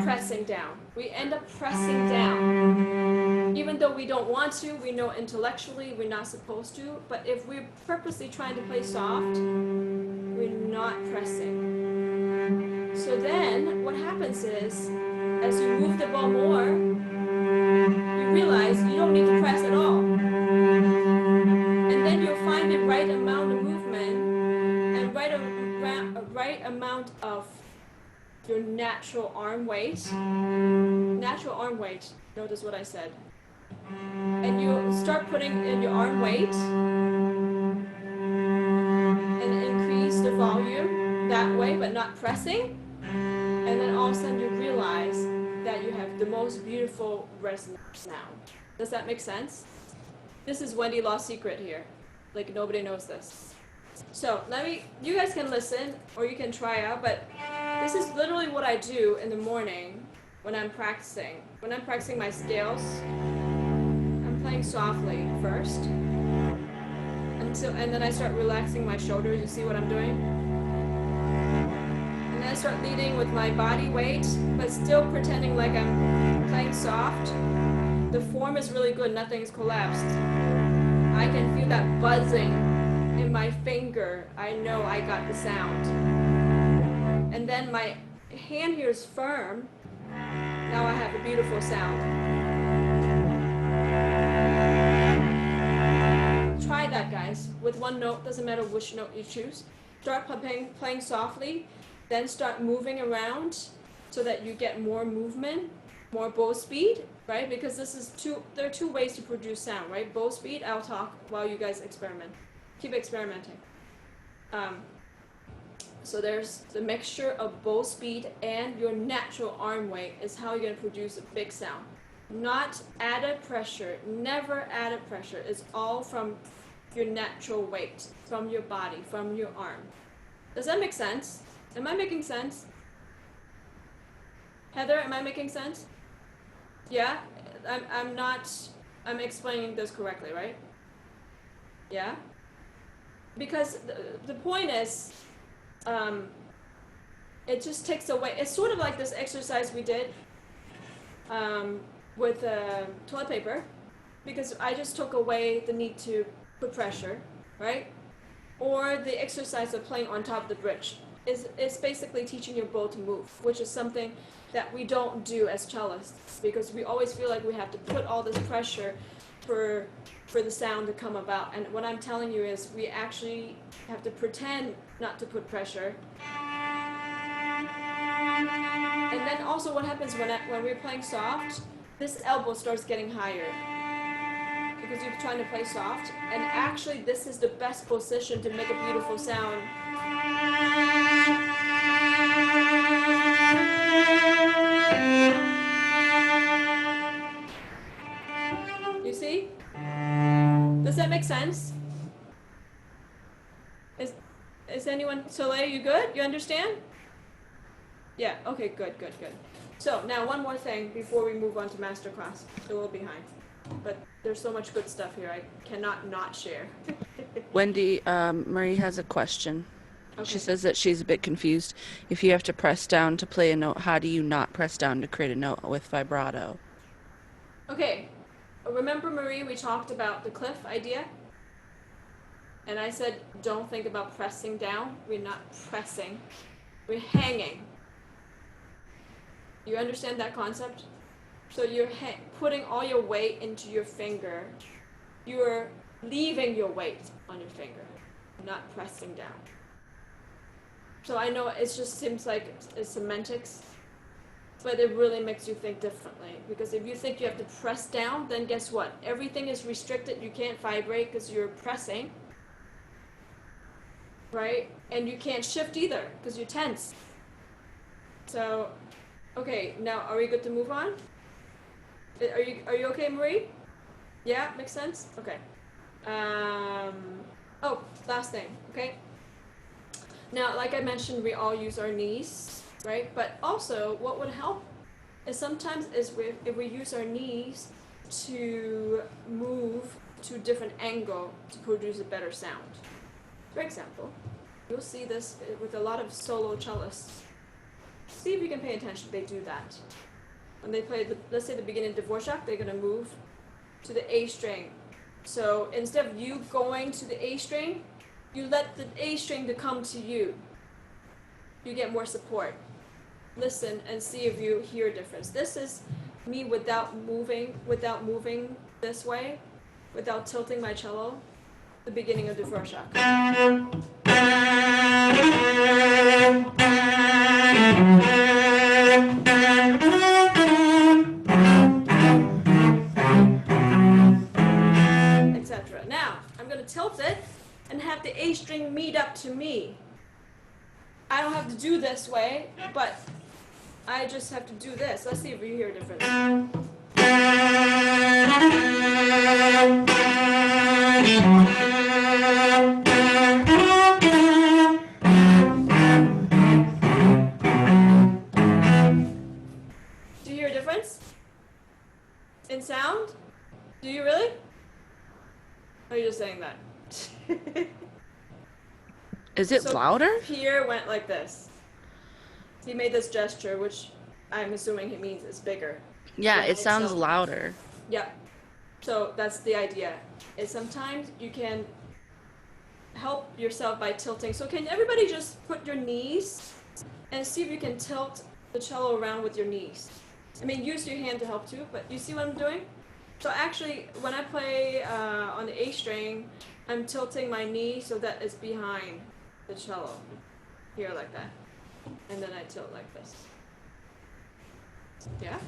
pressing down. We end up pressing down. Even though we don't want to, we know intellectually we're not supposed to, but if we're purposely trying to play soft, we're not pressing. So then what happens is, as you move the bow more, you realize you don't need to press at all. And then you'll find the right amount of movement and right amount of your natural arm weight. Natural arm weight, notice what I said. And you start putting in your arm weight and increase the volume that way, but not pressing. And then all of a sudden you realize that you have the most beautiful resonant sound. Does that make sense? This is Wendy Law's secret here. Like nobody knows this. So you guys can listen or you can try out, but this is literally what I do in the morning when I'm practicing. When I'm practicing my scales, I'm playing softly first. And then I start relaxing my shoulders. You see what I'm doing? And then I start leading with my body weight, but still pretending like I'm playing soft. The form is really good, nothing's collapsed. I can feel that buzzing in my finger. I know I got the sound. And then my hand here is firm. Now I have a beautiful sound. Try that, guys. With one note, doesn't matter which note you choose. Start playing softly, then start moving around so that you get more movement, more bow speed, right? Because there are two ways to produce sound, right? Bow speed, I'll talk while you guys experiment. Keep experimenting. So there's the mixture of bow speed and your natural arm weight is how you're going to produce a big sound. Not added pressure, never added pressure. It's all from your natural weight, from your body, from your arm. Does that make sense? Am I making sense? Heather, am I making sense? Yeah? I'm explaining this correctly, right? Yeah? Because the point is, it just takes away, it's sort of like this exercise we did with toilet paper, because I just took away the need to put pressure, right? Or the exercise of playing on top of the bridge. It's basically teaching your bow to move, which is something that we don't do as cellists, because we always feel like we have to put all this pressure for the sound to come about. And what I'm telling you is we actually have to pretend not to put pressure. And then also what happens when we're playing soft, this elbow starts getting higher because you're trying to play soft. And actually this is the best position to make a beautiful sound. You see? Does that make sense? Is anyone, Soleil, you good? You understand? Yeah, okay, good. So now one more thing before we move on to masterclass. A little behind. But there's so much good stuff here, I cannot not share. Wendy, Marie has a question. Okay. She says that she's a bit confused. If you have to press down to play a note, how do you not press down to create a note with vibrato? Okay, remember Marie, we talked about the cliff idea? And I said, don't think about pressing down. We're not pressing, we're hanging. You understand that concept? So you're putting all your weight into your finger. You're leaving your weight on your finger, not pressing down. So I know it just seems like it's semantics, but it really makes you think differently. Because if you think you have to press down, then guess what? Everything is restricted. You can't vibrate because you're pressing, right? And you can't shift either because you're tense. So, okay, now are we good to move on? Are you okay, Marie? Yeah, makes sense? Okay. Oh, last thing, okay? Now, like I mentioned, we all use our knees, right? But also, what would help is sometimes if we use our knees to move to a different angle to produce a better sound. For example, you'll see this with a lot of solo cellists. See if you can pay attention, they do that. When they play, let's say the beginning Dvorak, they're going to move to the A string. So instead of you going to the A string, you let the A string to come to you. You get more support. Listen and see if you hear a difference. This is me without moving this way, without tilting my cello, the beginning of Dvorak. Etc. Now, I'm going to tilt it and have the A string meet up to me. I don't have to do this way, but I just have to do this. Let's see if you hear a difference. Do you hear a difference? In sound? Do you really? Or are you just saying that? Is it louder? Pierre went like this. He made this gesture, which I'm assuming he means it's bigger. Yeah, it sounds louder. Yeah. So that's the idea. Is sometimes you can help yourself by tilting. So can everybody just put your knees and see if you can tilt the cello around with your knees? I mean, use your hand to help too, but you see what I'm doing? So actually, when I play on the A string, I'm tilting my knee so that it's behind the cello. Here like that. And then I tilt like this. Yeah?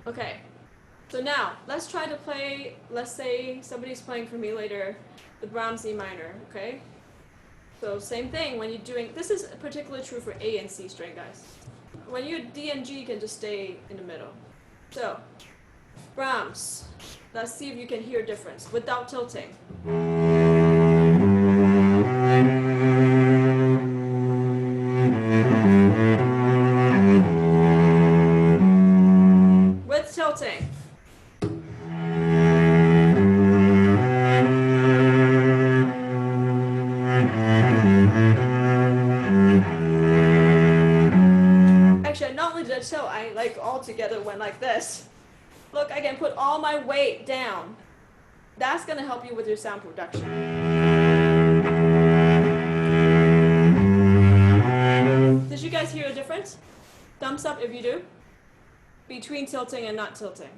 Okay. So now, let's try to play, let's say somebody's playing for me later, the Brahms E minor, okay? So same thing when you're doing, this is particularly true for A and C string, guys. When you're D and G, you can just stay in the middle. So, Brahms, let's see if you can hear a difference without tilting. With tilting. Actually, not only did I tilt, I like all together went like this. Look, I can put all my weight down. That's gonna help you with your sound production. Did you guys hear a difference? Thumbs up if you do. Between tilting and not tilting.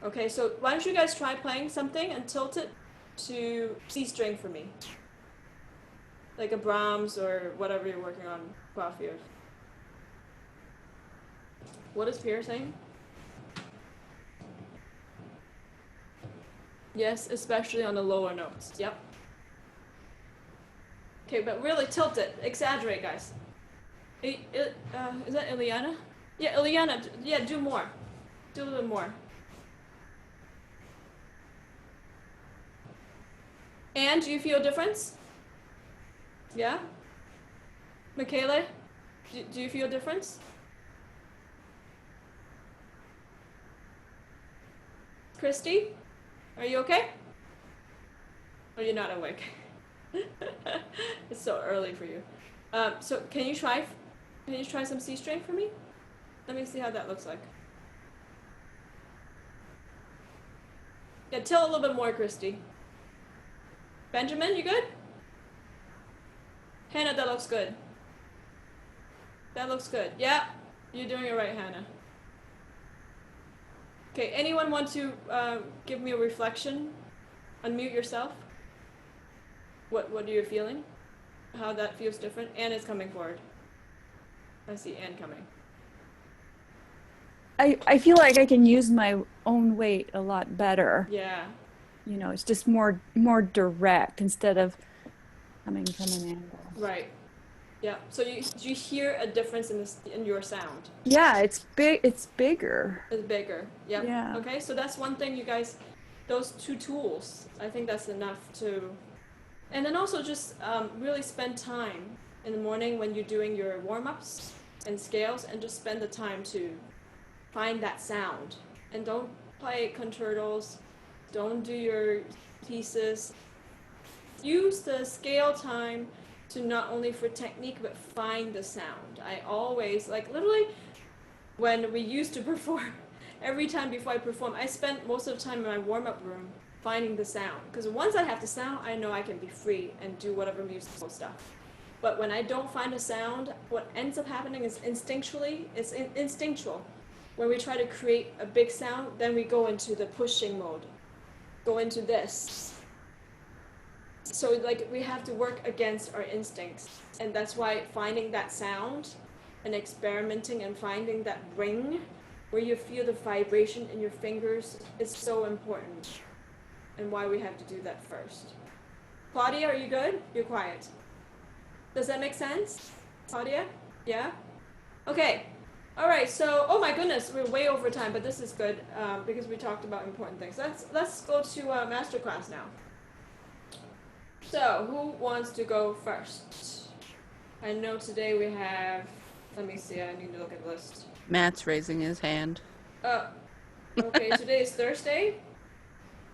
Okay, so why don't you guys try playing something and tilt it to C string for me. Like a Brahms or whatever you're working on, Clawfield. What is Pierre saying? Yes, especially on the lower notes. Yep. Okay, but really tilt it. Exaggerate, guys. Is that Ileana? Yeah, Ileana. Yeah, do more. Do a little more. And do you feel a difference? Yeah? Michele? Do you feel a difference? Christy, are you okay? Or you're not awake? It's so early for you. So can you try some C string for me? Let me see how that looks like. Yeah, tilt a little bit more, Christy. Benjamin, you good? Hannah, that looks good. That looks good. Yeah, you're doing it right, Hannah. Okay, anyone want to give me a reflection? Unmute yourself. What are you feeling? How that feels different? Anne is coming forward. I see Anne coming. I feel like I can use my own weight a lot better. Yeah. You know, it's just more direct instead of coming from an angle. Right. Yeah. So do you hear a difference in your sound? Yeah, it's big. It's bigger. It's bigger. Yep. Yeah. Okay. So that's one thing, you guys. Those two tools, I think that's enough to. And then also just really spend time in the morning when you're doing your warm-ups and scales, and just spend the time to find that sound. And don't play concertos. Don't do your pieces. Use the scale time to not only for technique, but find the sound. I always, like literally, when we used to perform, every time before I perform, I spent most of the time in my warm-up room finding the sound. Because once I have the sound, I know I can be free and do whatever musical stuff. But when I don't find a sound, what ends up happening is instinctually, it's instinctual. When we try to create a big sound, then we go into the pushing mode, go into this. So like we have to work against our instincts, and that's why finding that sound and experimenting and finding that ring where you feel the vibration in your fingers is so important, and why we have to do that first. Claudia, are you good? You're quiet. Does that make sense? Claudia? Yeah? Okay. All right, so, oh my goodness, we're way over time, but this is good because we talked about important things. Let's go to masterclass now. So, who wants to go first? I know today we have, let me see, I need to look at the list. Matt's raising his hand. Oh, okay, today is Thursday.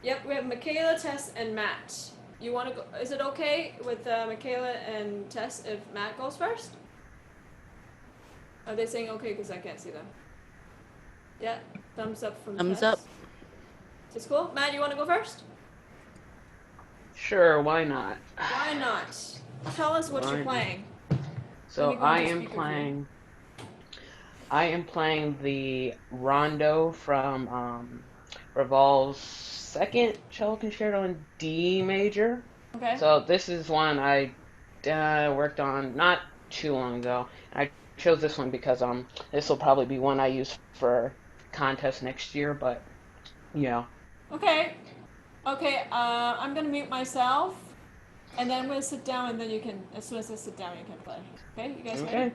Yep, we have Michaela, Tess, and Matt. You want to go, is it okay with Michaela and Tess if Matt goes first? Are they saying okay because I can't see them? Yeah, thumbs up from Thumbs Tess. up. It's cool. Matt, you want to go first? Sure, why not? Why not? Tell us what you're playing. So I am playing the Rondo from Revolve's second cello concerto in D major. Okay. So this is one I worked on not too long ago. I chose this one because this will probably be one I use for contest next year. But yeah. Okay. Okay. I'm gonna mute myself, and then I'm gonna sit down, and then you can. As soon as I sit down, you can play. Okay. You guys ready?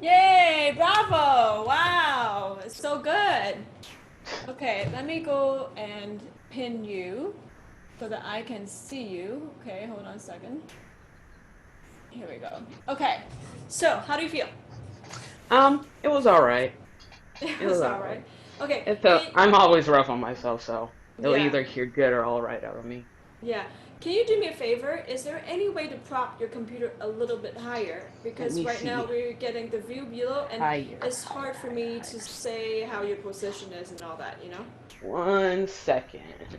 Yay! Bravo! Wow! It's so good. Okay, let me go and pin you so that I can see you. Okay, hold on a second. Here we go. Okay, so how do you feel? It was all right. It was all right. Okay. I'm always rough on myself, so they'll Yeah. either hear good or all right out of me. Yeah. Can you do me a favor? Is there any way to prop your computer a little bit higher? Because me right now see. we're getting the view below, and Higher. it's hard for me to say how your position is and all that, you know? 1 second.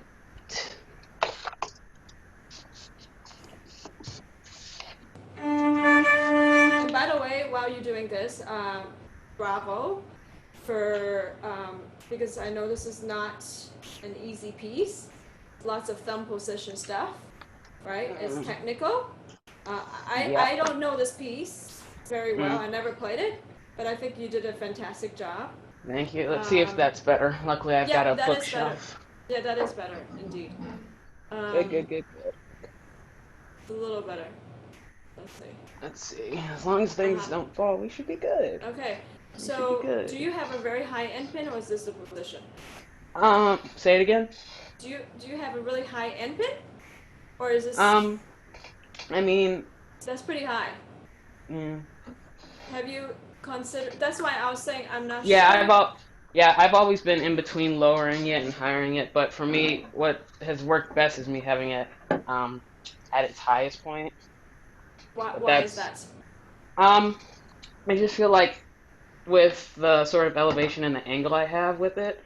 And by the way, while you're doing this, bravo for, because I know this is not an easy piece. Lots of thumb position stuff, right? It's technical. I don't know this piece very well. I never played it, but I think you did a fantastic job. Thank you. Let's see if that's better. Luckily, I've got a that bookshelf. is better. Yeah, that is better, indeed. Good. A little better. Let's see. Let's see. As long as things don't fall, we should be good. Okay. We So, should be good. do you have a very high end pin, or is this the position? Say it again. Do you have a really high end pin, or is this? I mean. That's pretty high. Have you considered? That's why I was saying I'm not sure. I've always been in between lowering it and highering it, but for me, what has worked best is me having it at its highest point. Why is that? I just feel like with the sort of elevation and the angle I have with it,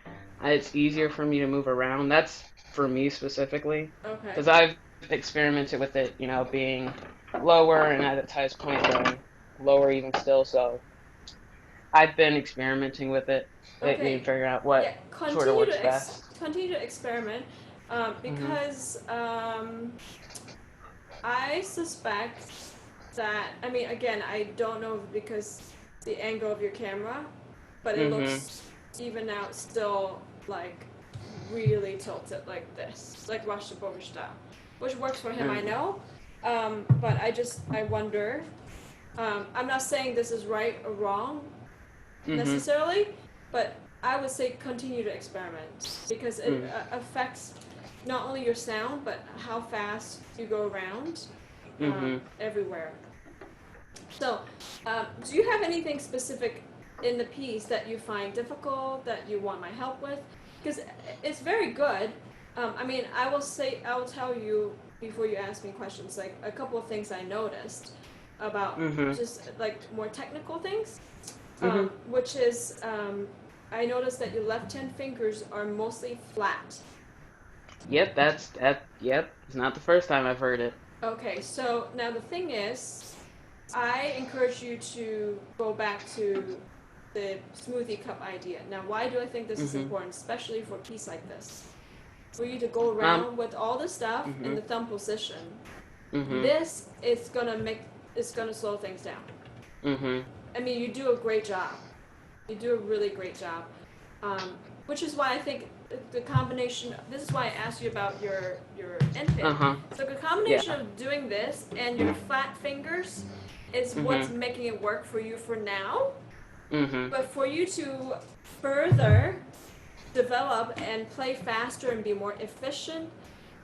it's easier for me to move around. That's for me specifically. Okay. Because I've experimented with it, being lower and at its highest point going lower even still, so I've been experimenting with it lately and figuring out what sort of works best. Continue to experiment, because I suspect that, I mean, again, I don't know because the angle of your camera, but it looks even out still like really tilted like this, like Rashtrapover style, which works for him, I know. But I wonder. I'm not saying this is right or wrong necessarily, but I would say continue to experiment because it affects not only your sound, but how fast you go around everywhere. So, do you have anything specific in the piece that you find difficult, that you want my help with? Because it's very good. I mean, I will tell you before you ask me questions, like a couple of things I noticed about just like more technical things, which is I noticed that your left hand fingers are mostly flat. Yep, yep. It's not the first time I've heard it. Okay, so now the thing is, I encourage you to go back to the smoothie cup idea. Now, why do I think this is important, especially for a piece like this? For you to go around with all the stuff in the thumb position, this is gonna slow things down. I mean, you do a great job. You do a really great job, which is why I think the combination. This is why I asked you about your end pin. So the combination of doing this and your flat fingers is what's making it work for you for now. But for you to further develop and play faster and be more efficient,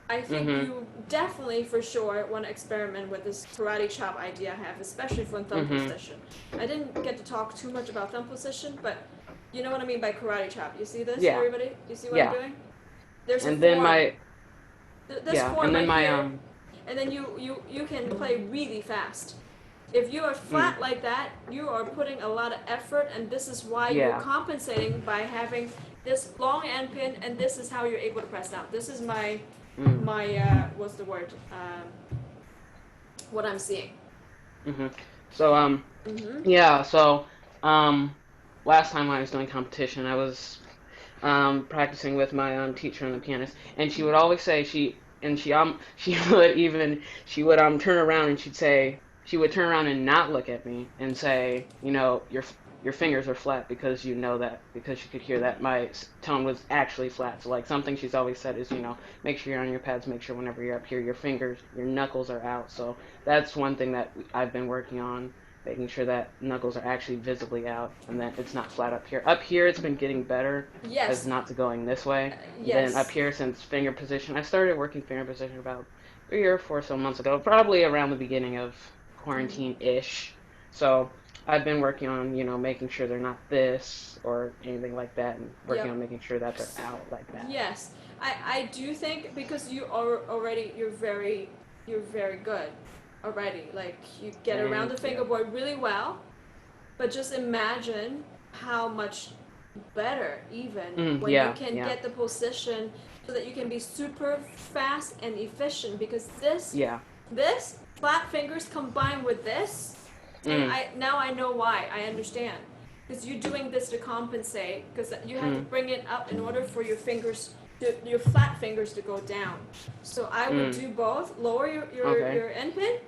I think you definitely, for sure, want to experiment with this karate chop idea I have, especially for thumb position. I didn't get to talk too much about thumb position, but you know what I mean by karate chop. You see this, Yeah. everybody? You see what I'm doing? There's And a then form. my This yeah, form and then right my here, and then you can play really fast. If you are flat like that, you are putting a lot of effort, and this is why you're compensating by having this long end pin, and this is how you're able to press down. This is my what's the word? What I'm seeing. So yeah, so last time I was doing competition, I was practicing with my teacher and the pianist, and she would always say she would turn around and she would turn around and not look at me and say, you know, your fingers are flat because you know that, because she could hear that my tone was actually flat. So like something she's always said is, you know, make sure you're on your pads, make sure whenever you're up here your knuckles are out. So that's one thing that I've been working on, making sure that knuckles are actually visibly out and that it's not flat up here. Up here it's been getting better as not to going this way. Then up here, since finger position, I started working finger position about 3 or 4 so months ago, probably around the beginning of quarantine-ish. So I've been working on, you know, making sure they're not this or anything like that, and working on making sure that they're out like that. Yes, I do think because you are already you're very good already. Like you get around the fingerboard really well, but just imagine how much better even when you can get the position so that you can be super fast and efficient, because this flat fingers combined with this, and now I know why. I understand, because you're doing this to compensate, because you have to bring it up in order for your your flat fingers to go down. So I would do both. Lower your end pin,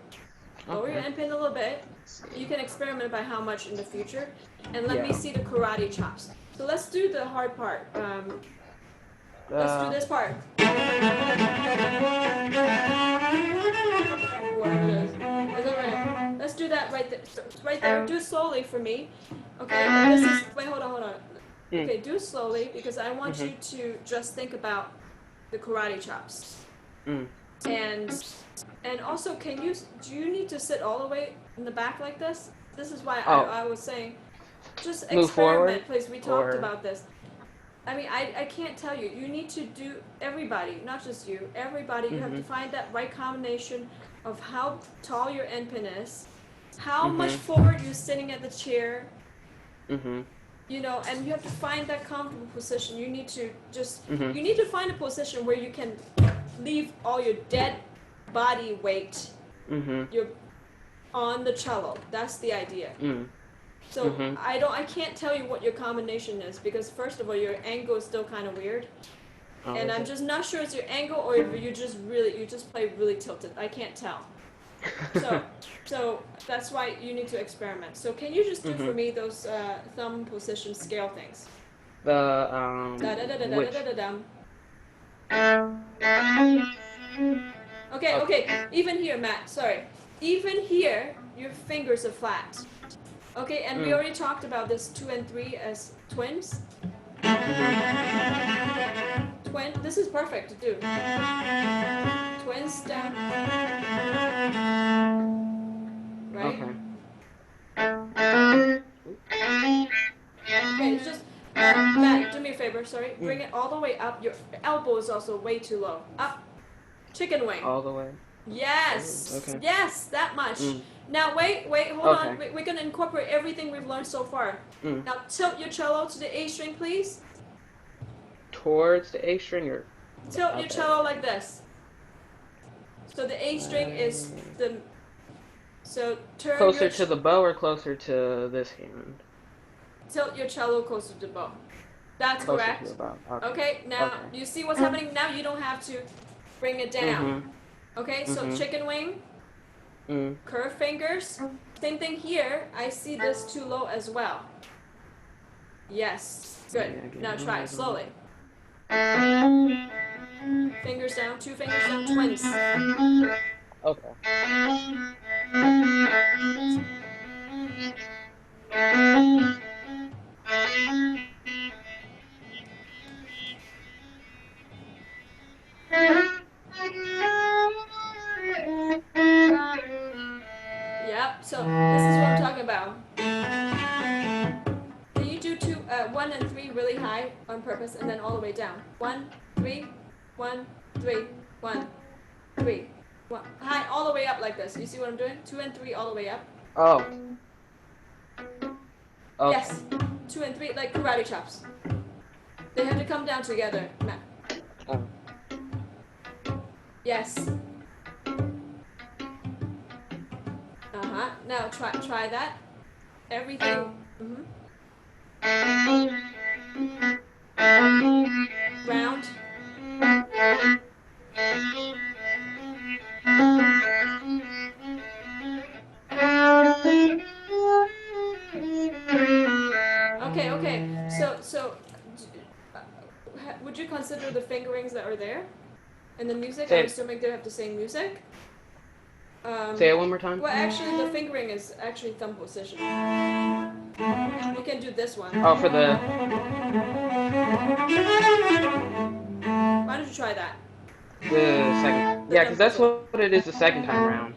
lower your end pin a little bit. You can experiment by how much in the future, and let me see the karate chops. So let's do the hard part. Let's do this part. Let's do that right there. Right there. Do it slowly for me. Okay. This is. Wait. Hold on. Okay. Do it slowly, because I want you to just think about the karate chops. And also, do you need to sit all the way in the back like this? This is why I was saying, just experiment, please. We talked about this. I mean, I can't tell you. You need to do, everybody, not just you, everybody, you have to find that right combination of how tall your end pin is, how much forward you're sitting at the chair, you know, and you have to find that comfortable position. You need to you need to find a position where you can leave all your dead body weight you're on the cello. That's the idea. So I can't tell you what your combination is, because first of all, your angle is still kind of weird, and I'm just not sure it's your angle or if you just play really tilted. I can't tell. So that's why you need to experiment. So can you just do for me those thumb position scale things? Okay. Even here, Matt. Sorry. Even here, your fingers are flat. Okay, and we already talked about this 2 and 3 as twins. This is perfect to do. Twins down. Right? Okay, it's just, Matt, do me a favor, sorry. Bring it all the way up. Your elbow is also way too low. Up. Chicken wing. All the way. Yes. Okay. Yes, that much. Now wait, hold on. We're gonna incorporate everything we've learned so far. Now tilt your cello to the A string, please. Towards the A string, or tilt your cello like this. So the A string is the. So turn closer to the bow or closer to this hand. Tilt your cello closer to the bow. That's closer correct. To the bow. Okay. Now you see what's happening. Now you don't have to bring it down. Okay. So chicken wing. Curve fingers. Same thing here. I see this too low as well. Yes. Good. Now try it slowly. Fingers down. 2 fingers down. Twins. Okay. This is what I'm talking about. Can you do 1 and 3 really high on purpose and then all the way down? 1, 3, 1, 3, 1, 3, 1. High all the way up like this. You see what I'm doing? 2 and 3 all the way up. Oh. Okay. Yes. 2 and 3 like karate chops. They have to come down together, Matt. Oh. Yes. Now try that. Everything. Round. Okay. So, would you consider the fingerings that are there in the music? I'm assuming they have the same music. Say it one more time. Well, actually, the fingering is actually thumb position. You can do this one. Oh, for the. Why don't you try that? The second. Yeah, because that's what it is the second time around.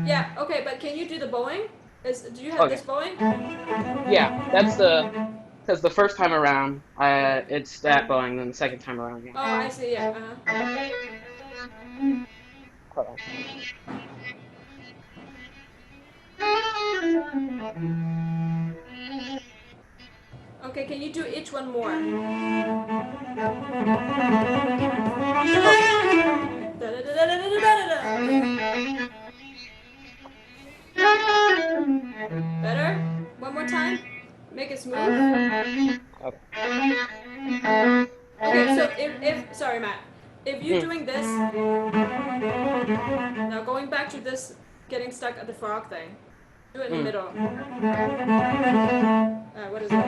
Yeah. Okay, but can you do the bowing? Do you have this bowing? Yeah, that's the. Because the first time around, it's that bowing, then the second time around. Yeah. Oh, I see. Yeah. Hold on. Okay, can you do each one more? Better? One more time? Make it smooth? Okay, so if sorry, Matt. If you're doing this, now going back to this getting stuck at the frog thing, do it in the middle. What is that?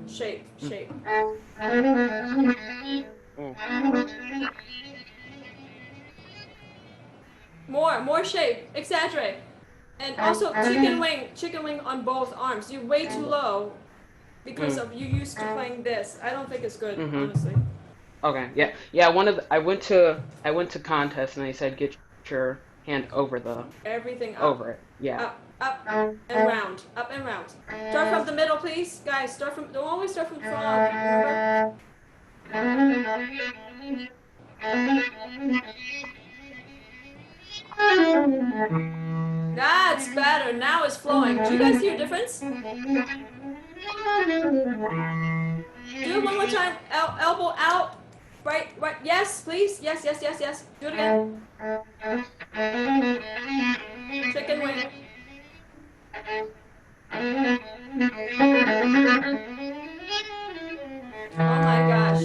Shape. More shape, exaggerate. And also chicken wing on both arms. You're way too low because of you used to playing this. I don't think it's good, honestly. Okay, yeah. I went to contest and they said get your hand over the. Everything up. Over it, yeah. Up and round, up and round. Start from the middle, please, guys. Don't always start from the front. Remember? That's better. Now it's flowing. Do you guys hear a difference? Do it one more time. Elbow out. Right. Yes, please. Yes. Do it again. Chicken wing. Oh my gosh.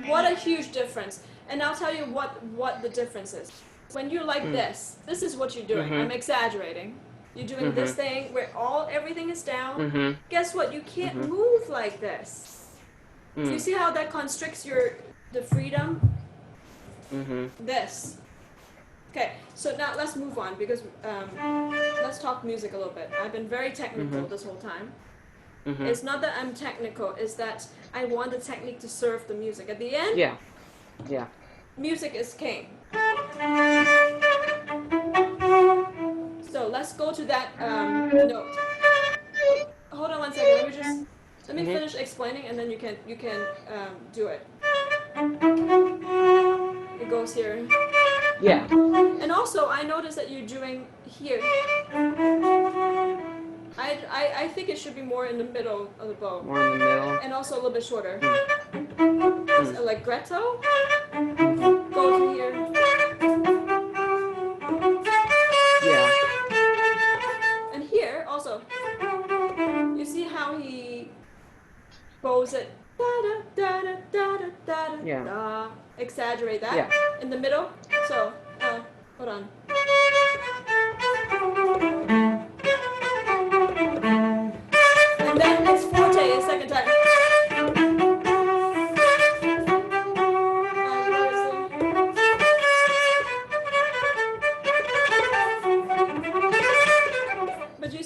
What a huge difference. And I'll tell you what the difference is. When you're like this is what you're doing. I'm exaggerating. You're doing this thing where everything is down. Guess what? You can't move like this. Do you see how that constricts the freedom? This. Okay, so now let's move on because let's talk music a little bit. I've been very technical this whole time. It's not that I'm technical, it's that I want the technique to serve the music. At the end, yeah. Music is king. So let's go to that note. Hold on one second. Let me finish explaining, and then you can do it. It goes here. Yeah. And also, I noticed that you're doing here. I think it should be more in the middle of the bow. More in the middle. And also a little bit shorter. It's allegretto. Go to here. Yeah. And here also, you see how he bows it. Da da da da da da da da. Exaggerate that. Yeah. In the middle. So, hold on. And then it's forte a second time.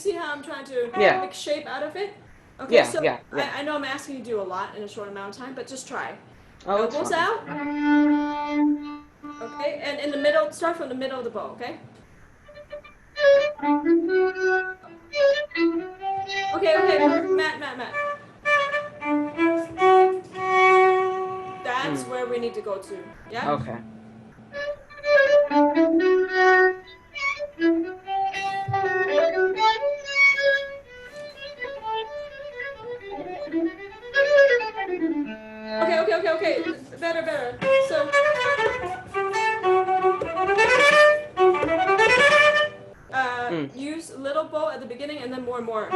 see how I'm trying to Yeah. make shape out of it? Okay, Yeah, so yeah. I know I'm asking you to do a lot in a short amount of time, but just try. Oh, it's Elbows fine. out. Okay, and in the middle, start from the middle of the bow, okay? Okay, Matt. That's where we need to go to, yeah? Okay. Okay. Better. So. Use little bow at the beginning and then more and more.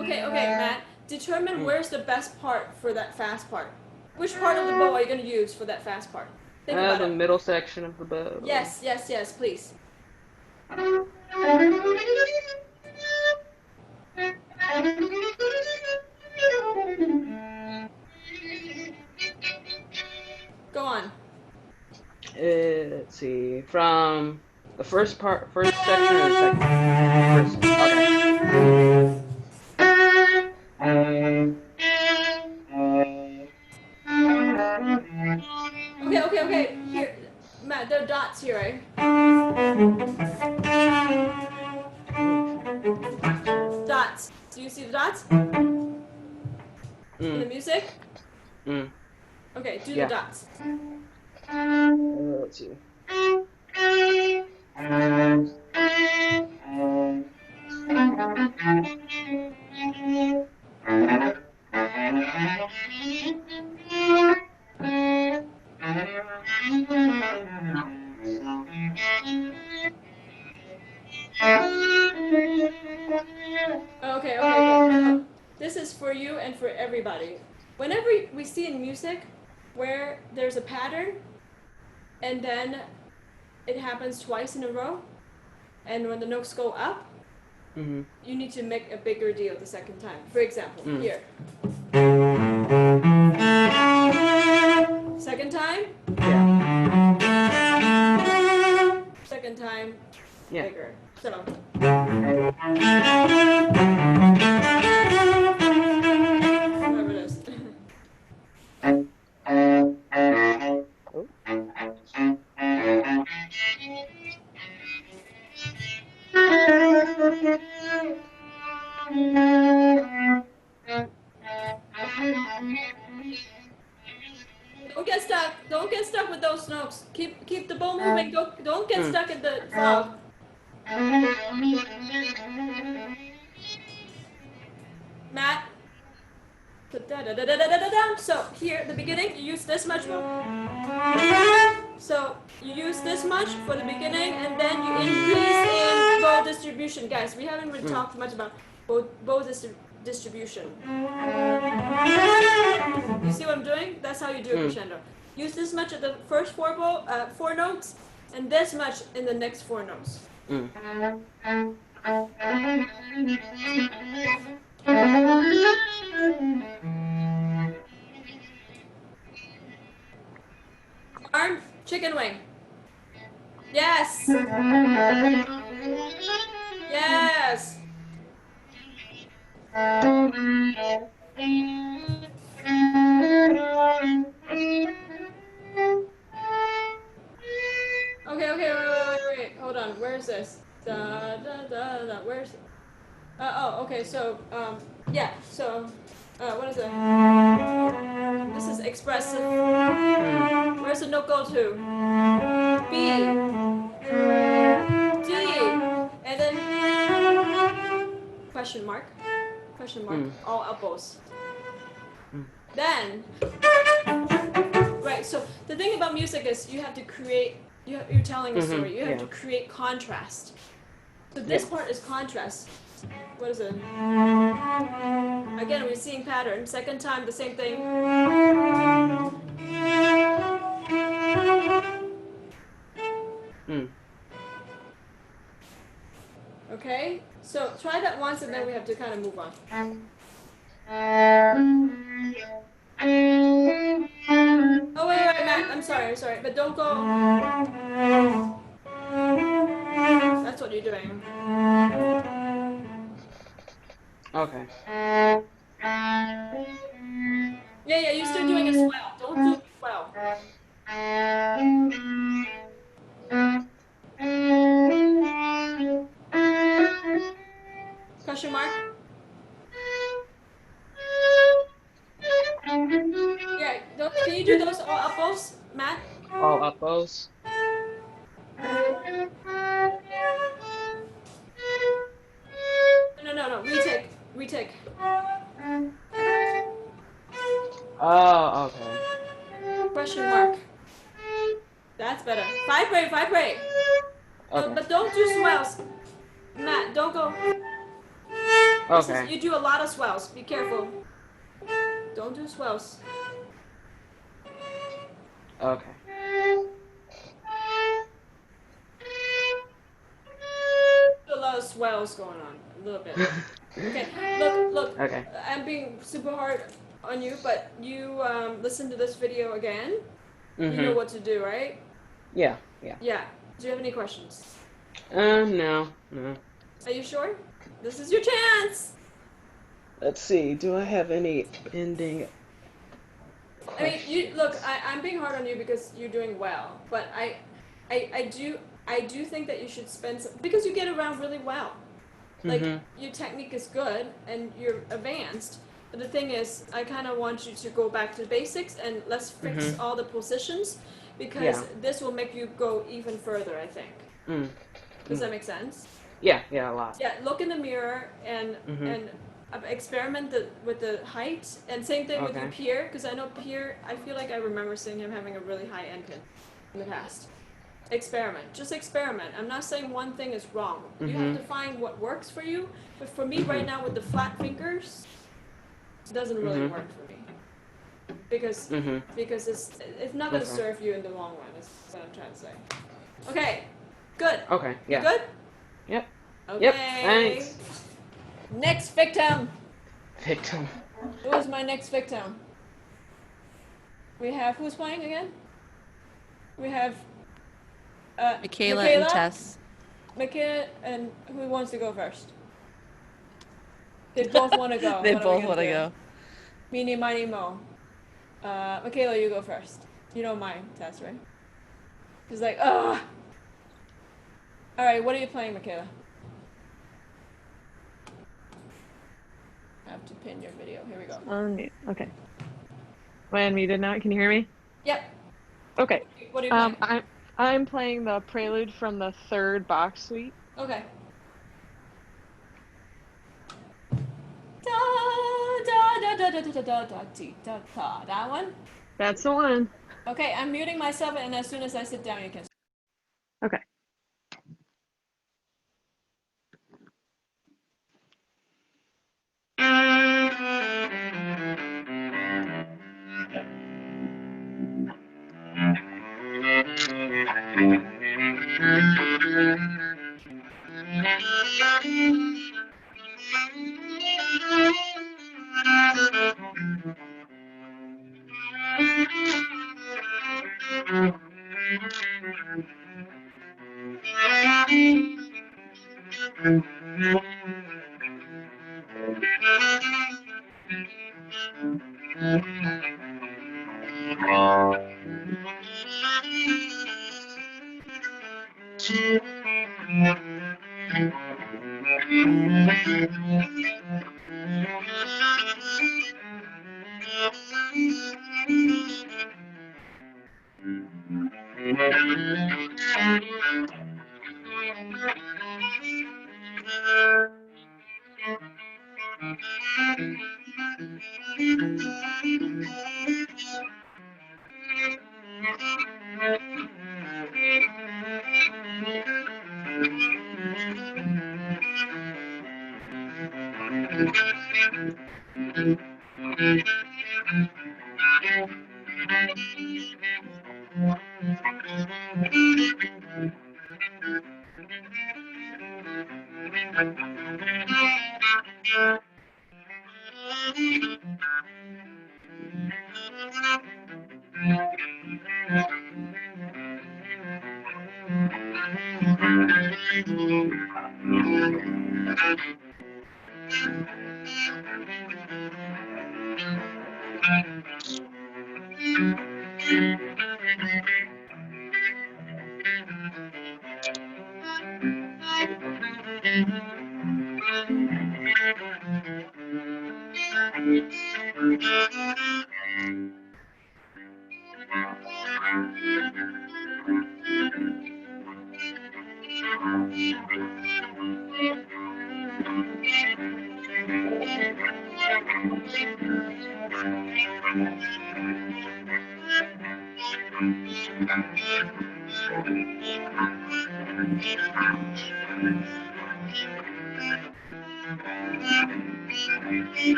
Okay, Matt. Determine where's the best part for that fast part. Which part of the bow are you going to use for that fast part? Think about The it. middle section of the bow. Yes, please. Go on. Let's see. From the first section or the second? First. Okay. Here, Matt, there are dots here, right? Dots. Do you see the dots? In the music? Okay, do the dots. Let's see. Okay. This is for you and for everybody. Whenever we see in music where there's a pattern and then it happens twice in a row, and when the notes go up, you need to make a bigger deal the second time. For example, here. Second time? Second time, bigger. So. Whatever it is. Don't get stuck with those notes. Keep the bow moving. Don't get stuck in the fog. Matt. So here at the beginning, you use this much room. So you use this much for the beginning, and then you increase in bow distribution. Guys, we haven't really talked much about bow distribution. You see what I'm doing? That's how you do a crescendo. Use this much at the first four notes, and this much in the next four notes. Arm, chicken wing. Yes. Yes. Okay, wait. Hold on. Where's this? Where's it? Okay, so, yeah, so, what is it? This is expressive. Where's the note go to? B, D, and then question mark, all elbows. Then, right, so the thing about music is you have to create, you're telling a story, you have to create contrast. So this part is contrast. What is it? Again, we're seeing pattern. Second time, the same thing. Okay, so try that once and then we have to kind of move on. sorry, but don't go. That's what you're doing. Okay. Yeah, you're still doing a swell. Don't do the swell. Question mark? Yeah, can you do those all uppos, Matt? All uppos. No. Retake. Oh, okay. Question mark. That's better. Vibrate. No, Okay. but don't do swells. Matt, don't go. Okay. You do a lot of swells. Be careful. Don't do swells. Okay. A lot of swells going on. A little bit. Okay, look. Okay. I'm being super hard on you, but you listen to this video again. You know what to do, right? Yeah. Yeah. Do you have any questions? No. Are you sure? This is your chance. Let's see. Do I have any pending questions? I'm being hard on you because you're doing well, but I do think that you should spend some, because you get around really well. Like your technique is good and you're advanced. But the thing is, I kind of want you to go back to basics and let's fix all the positions, because this will make you go even further, I think. Does that make sense? Yeah, a lot. Yeah, look in the mirror and experiment with the height, and same thing with your Pierre, because I know Pierre, I feel like I remember seeing him having a really high end pin in the past. Just experiment. I'm not saying one thing is wrong. You have to find what works for you, but for me right now with the flat fingers, it doesn't really work for me. Because it's not going to serve you in the long run, is what I'm trying to say. Okay, good. Okay, yeah. You good? Yep. Okay. Yep, thanks. Next victim. Who is my next victim? We have, who's playing again? We have Michaela and Tess. Michaela, and who wants to go first? They both want to go. They both want to go. Meeny, miny, mo. Michaela, you go first. You don't mind, Tess, right? She's like, ugh. All right, what are you playing, Michaela? I have to pin your video. Here we go. Okay. Am I unmuted now? Can you hear me? Yep. Okay. What are you playing? I'm playing the prelude from the third Bach suite. Okay. That one? That's the one. Okay, I'm muting myself, and as soon as I sit down, you can. Okay.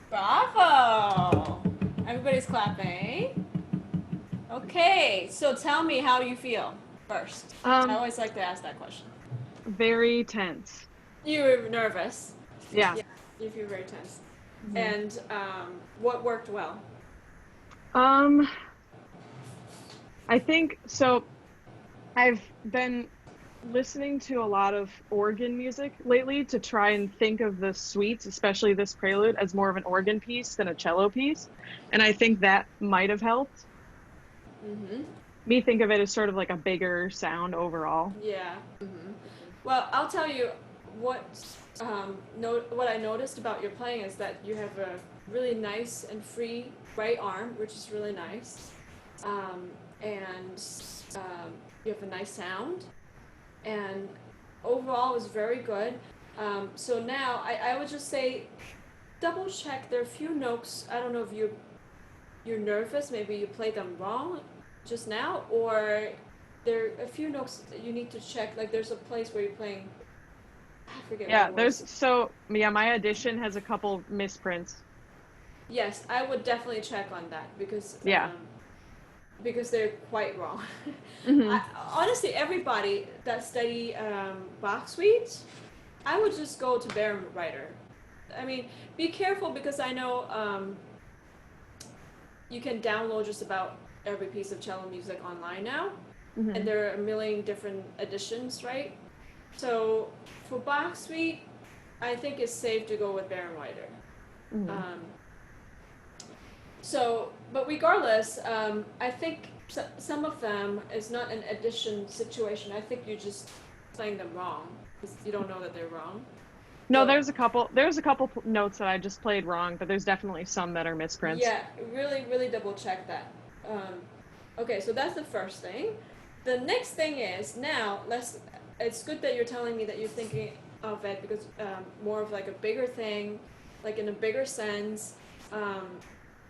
Bravo! Everybody's clapping. Okay, so tell me how you feel first. I always like to ask that question. Very tense. You were nervous. Yeah. You feel very tense. And what worked well? I think so. I've been listening to a lot of organ music lately to try and think of the suites, especially this prelude, as more of an organ piece than a cello piece. And I think that might have helped me think of it as sort of like a bigger sound overall. Yeah. Well, I'll tell you what what I noticed about your playing is that you have a really nice and free right arm, which is really nice. And you have a nice sound. And overall, it was very good. So now, I would just say, double check. There are a few notes. I don't know if you're nervous. Maybe you played them wrong just now, or there are a few notes that you need to check. Like there's a place where you're playing. I forget. Yeah, what it was. my audition has a couple misprints. Yes, I would definitely check on that because because they're quite wrong. Honestly, everybody that study Bach suites, I would just go to Barenreiter. I mean, be careful because I know you can download just about every piece of cello music online now, and there are a million different editions, right? So for Bach suite, I think it's safe to go with Barenreiter. But regardless, I think some of them is not an edition situation. I think you're just playing them wrong because you don't know that they're wrong. No, there's a couple notes that I just played wrong, but there's definitely some that are misprints. Yeah, really, really double check that. Okay, so that's the first thing. The next thing is now it's good that you're telling me that you're thinking of it because more of like a bigger thing, like in a bigger sense.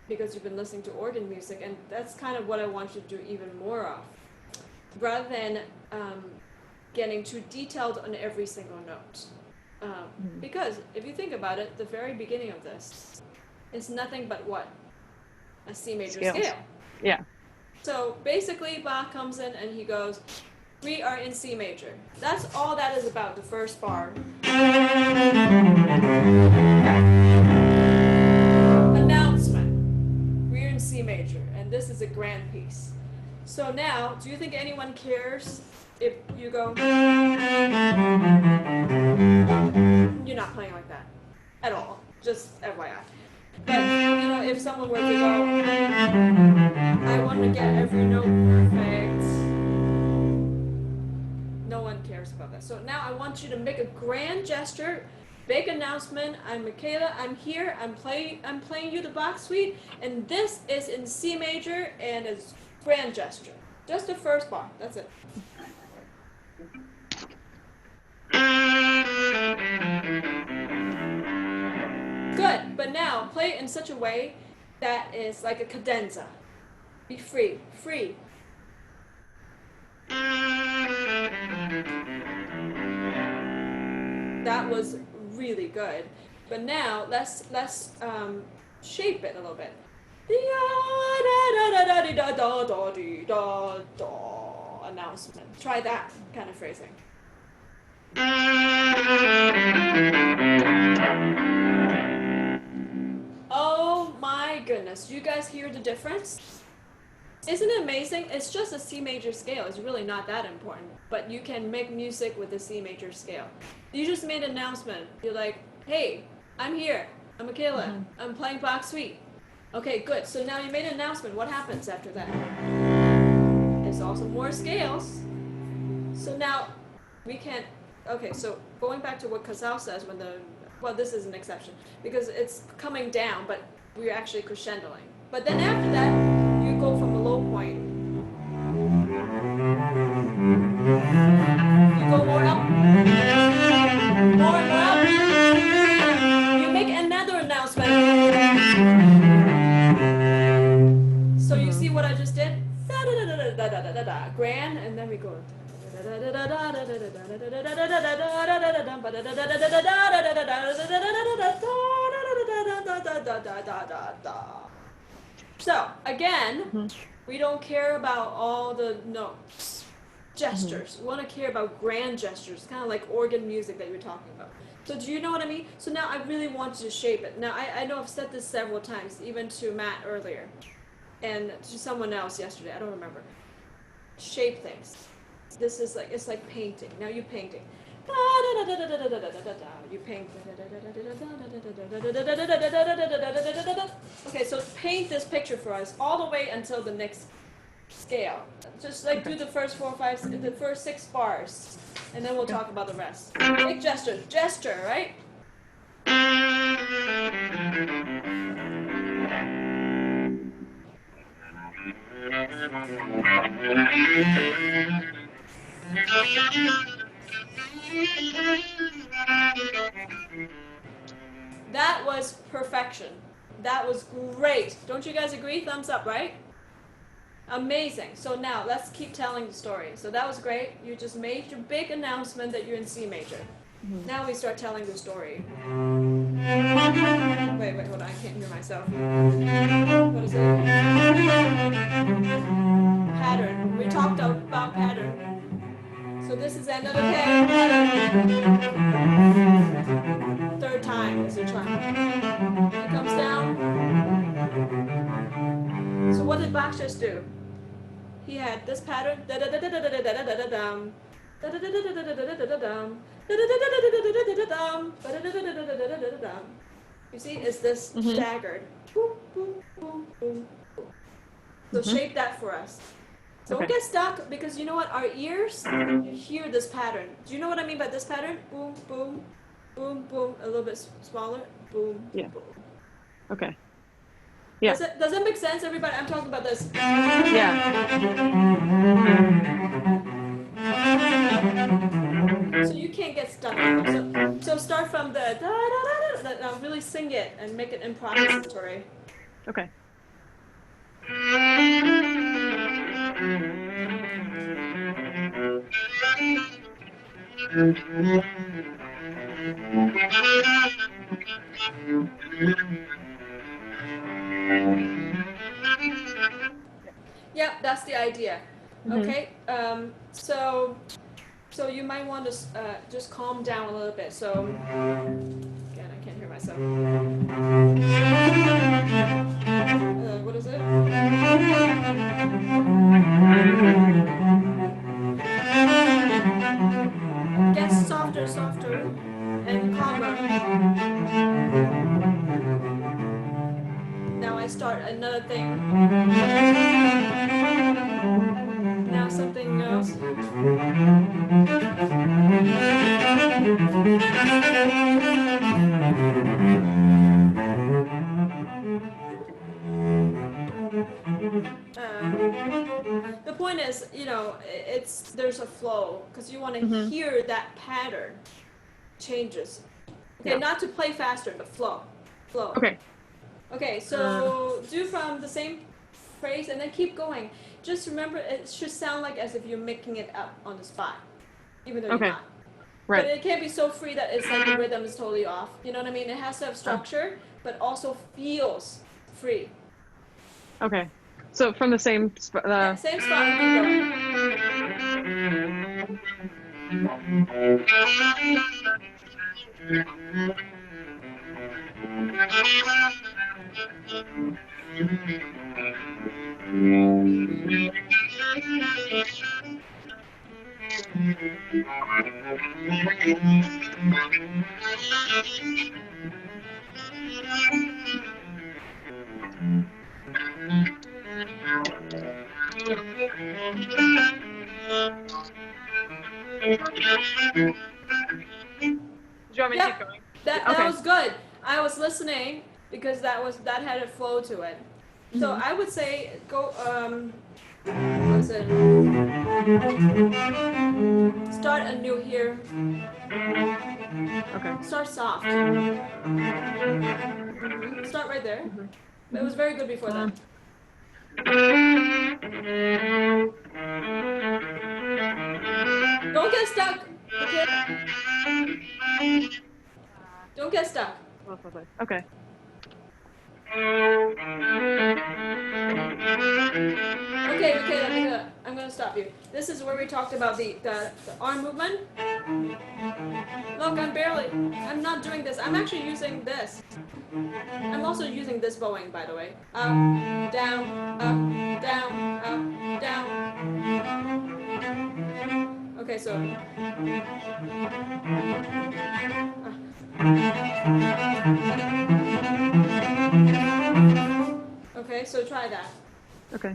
Because you've been listening to organ music, and that's kind of what I want you to do even more of. Rather than getting too detailed on every single note. Because if you think about it, the very beginning of this is nothing but what? a C major Scales. scale. Yeah. So basically Bach comes in and he goes, we are in C major. That's all that is about, the first bar. Announcement. We're in C major, and this is a grand piece. So now, do you think anyone cares if you go... You're not playing like that. At all. Just FYI. But, you know, if someone were to go, I want to get every note perfect, no one cares about that. So now I want you to make a grand gesture, big announcement. I'm Michaela, I'm here, I'm playing you the Bach Suite, and this is in C major, and it's grand gesture. Just the first bar, that's it. Good, but now play it in such a way that is like a cadenza. Be free, free. That was really good. But now let's shape it a little bit. Announcement. Try that kind of phrasing. Oh my goodness, do you guys hear the difference? Isn't it amazing? It's just a C major scale. It's really not that important. But you can make music with the C major scale. You just made an announcement. You're like, hey, I'm here. I'm Michaela. I'm playing Bach Suite. Okay, good. So now you made an announcement. What happens after that? There's also more scales. So now we can... Okay, so going back to what Casal says when the... Well, this is an exception. Because it's coming down, but we're actually crescendoing. But then after that, you go from a low point. You go more up. More and more up. You make another announcement. So you see what I just did? Grand, and then we go. So again, we don't care about all the notes, gestures. We want to care about grand gestures, kind of like organ music that you were talking about. So do you know what I mean? So now I really want you to shape it. Now I know I've said this several times, even to Matt earlier, and to someone else yesterday. I don't remember. Shape things. This is like, it's like painting. Now you're painting. You paint. Okay, so paint this picture for us all the way until the next scale. Just like do the first 4 or 5, the first 6 bars, and then we'll talk about the rest. Big gesture, right? That was perfection. That was great. Don't you guys agree? Thumbs up, right? Amazing. So now let's keep telling the story. So that was great. You just made your big announcement that you're in C major. Now we start telling the story. Wait, hold on. I can't hear myself. What is it? Pattern. We talked about pattern. So this is another pattern. Third time is your charm. It comes down. So what did Bach just do? He had this pattern. You see, it's this staggered. Boom, boom, boom, boom, boom. So shape that for us. Don't get stuck, because you know what? Our ears hear this pattern. Do you know what I mean by this pattern? Boom, boom, boom, boom. A little bit smaller. Boom, boom. Okay. Yeah. Does it make sense, everybody? I'm talking about this. Yeah. So you can't get stuck. So start from the da da da da. Really sing it and make it improvisatory. Okay. that's the idea. Okay. So you might want to just calm down a little bit. So again, I can't hear myself. What is it? Get softer, and calmer. Now I start another thing. Now something else. The point is, there's a flow because you want to hear that pattern changes. Okay, not to play faster, but flow. Okay. Okay, so do from the same phrase and then keep going. Just remember, it should sound like as if you're making it up on the spot, even though you're not. Right. But it can't be so free that it's like the rhythm is totally off. You know what I mean? It has to have structure, but also feels free. Okay. So from the same spot. Same spot and keep going. Do you want me to keep going? That was good. I was listening because that had a flow to it. So I would say go what's it? Start anew here. Okay. Start soft. Start right there. It was very good before that. Don't get stuck. Okay. Don't get stuck. Okay. Okay, I'm gonna stop you. This is where we talked about the arm movement. Look, I'm not doing this. I'm actually using this. I'm also using this bowing, by the way. Up, down, up, down, up, down. Okay, so. Okay, so try that. Okay.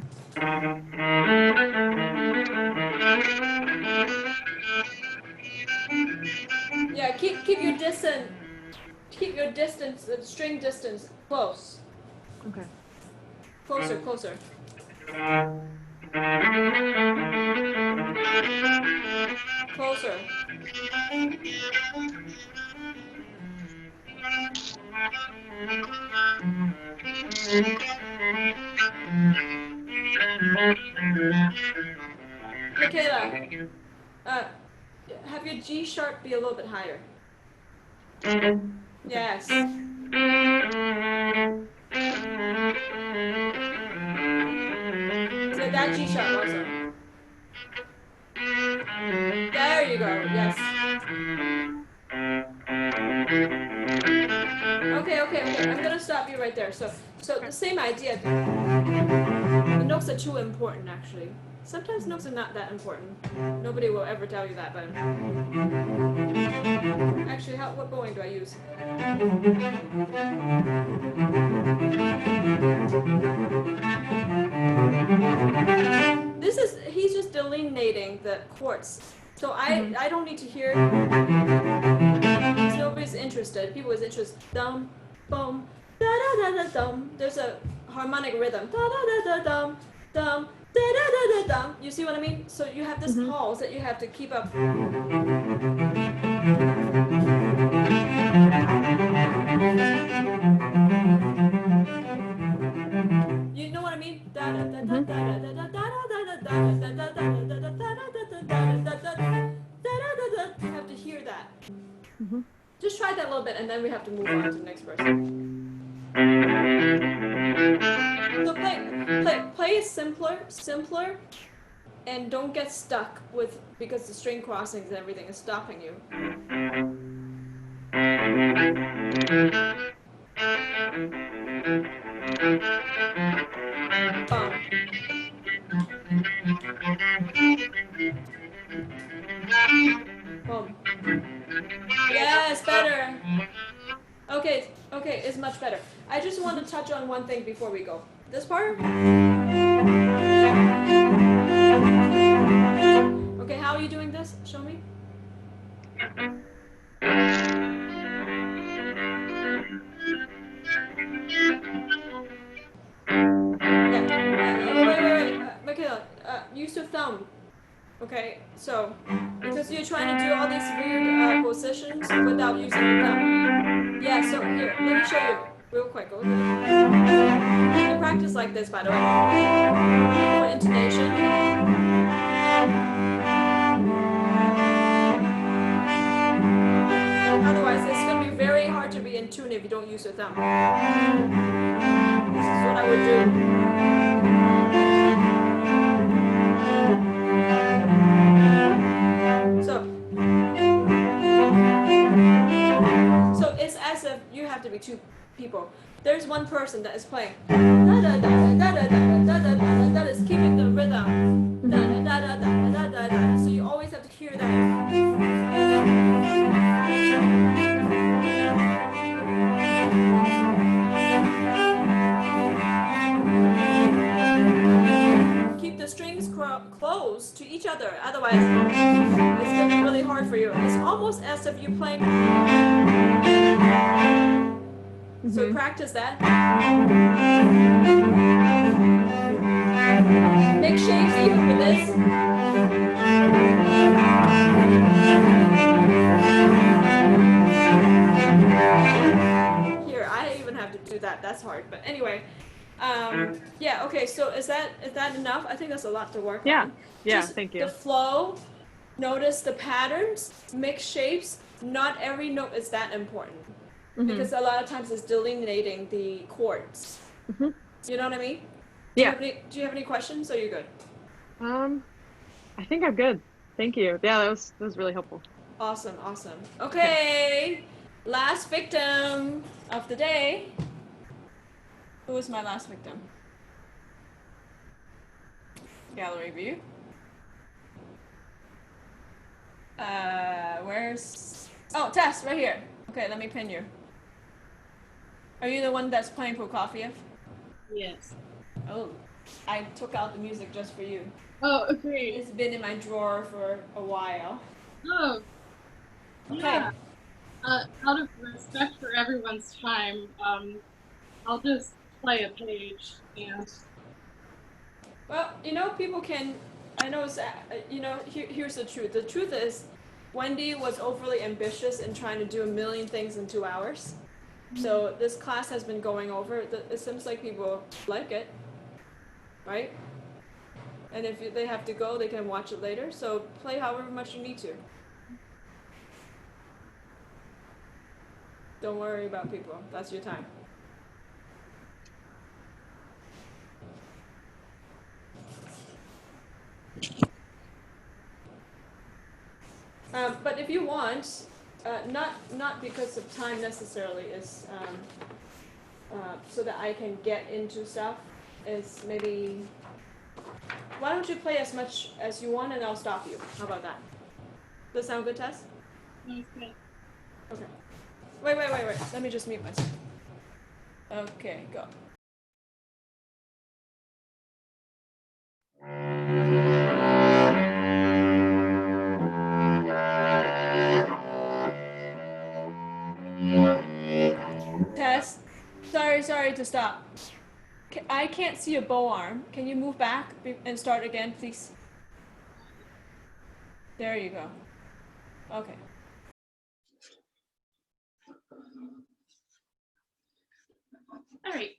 Yeah, keep your distance. Keep your distance, the string distance, close. Okay. Closer. Closer. Michaela, have your G sharp be a little bit higher. Yes. So that G sharp also. There you go, yes. Okay. I'm gonna stop you right there. So the same idea. The notes are too important, actually. Sometimes notes are not that important. Nobody will ever tell you that, but actually, what bowing do I use? He's just delineating the chords. So I don't need to hear. Nobody's interested. People is interested. Dum, boom, da da da da dum. There's a harmonic rhythm. Da da da da dum, dum, da da da da dum. You see what I mean? So you have this pulse that you have to keep up. You know what I mean? Da da da da da da da da da da da da you have to hear that. Just try that a little bit, and then we have to move on to the next verse. So play it simpler, and don't get stuck with because the string crossings and everything is stopping you. Boom. Yes, better. Okay, it's much better. I just want to touch on one thing before we go. This part. Okay, how are you doing this? Show me. Wait. Michaela, use your thumb. Okay, so because you're trying to do all these weird positions without using your thumb. Yeah, so here, let me show you real quick. Okay. You can practice like this, by the way, for intonation. Otherwise, it's going to be very hard to be in tune if you don't use your thumb. This is what I would do. So it's as if you have to be two people. There's one person that is playing. That is keeping the rhythm. So you always have to hear that. Keep the strings close to each other. Otherwise, it's going to be really hard for you. It's almost as if you're playing. So practice that. Make shapes even with this. Here, I even have to do that. That's hard. But anyway, yeah. Okay. So is that enough? I think that's a lot to work on. Yeah. Just thank you. The flow. Notice the patterns. Mix shapes. Not every note is that important. Because a lot of times it's delineating the chords. You know what I mean? Yeah. Do you have any questions? Or you're good? I think I'm good. Thank you. Yeah, that was really helpful. Awesome. Okay. Last victim of the day. Who was my last victim? Gallery view. Where's... Oh, Tess, right here. Okay, let me pin you. Are you the one that's playing Prokofiev? Yes. Oh, I took out the music just for you. Oh, okay. It's been in my drawer for a while. Oh. Okay. Yeah. Out of respect for everyone's time, I'll just play a page and. Well, people can. I know it's. Here's the truth. The truth is, Wendy was overly ambitious in trying to do a million things in 2 hours. So this class has been going over. It seems like people like it, right? And if they have to go, they can watch it later. So play however much you need to. Don't worry about people. That's your time. But if you want, not because of time necessarily, is so that I can get into stuff, is maybe, why don't you play as much as you want and I'll stop you. How about that? Does that sound good, Tess? Okay. Okay. Wait. Let me just mute myself. Okay, go. Tess, sorry to stop. I can't see your bow arm. Can you move back and start again, please? There you go. Okay. All right.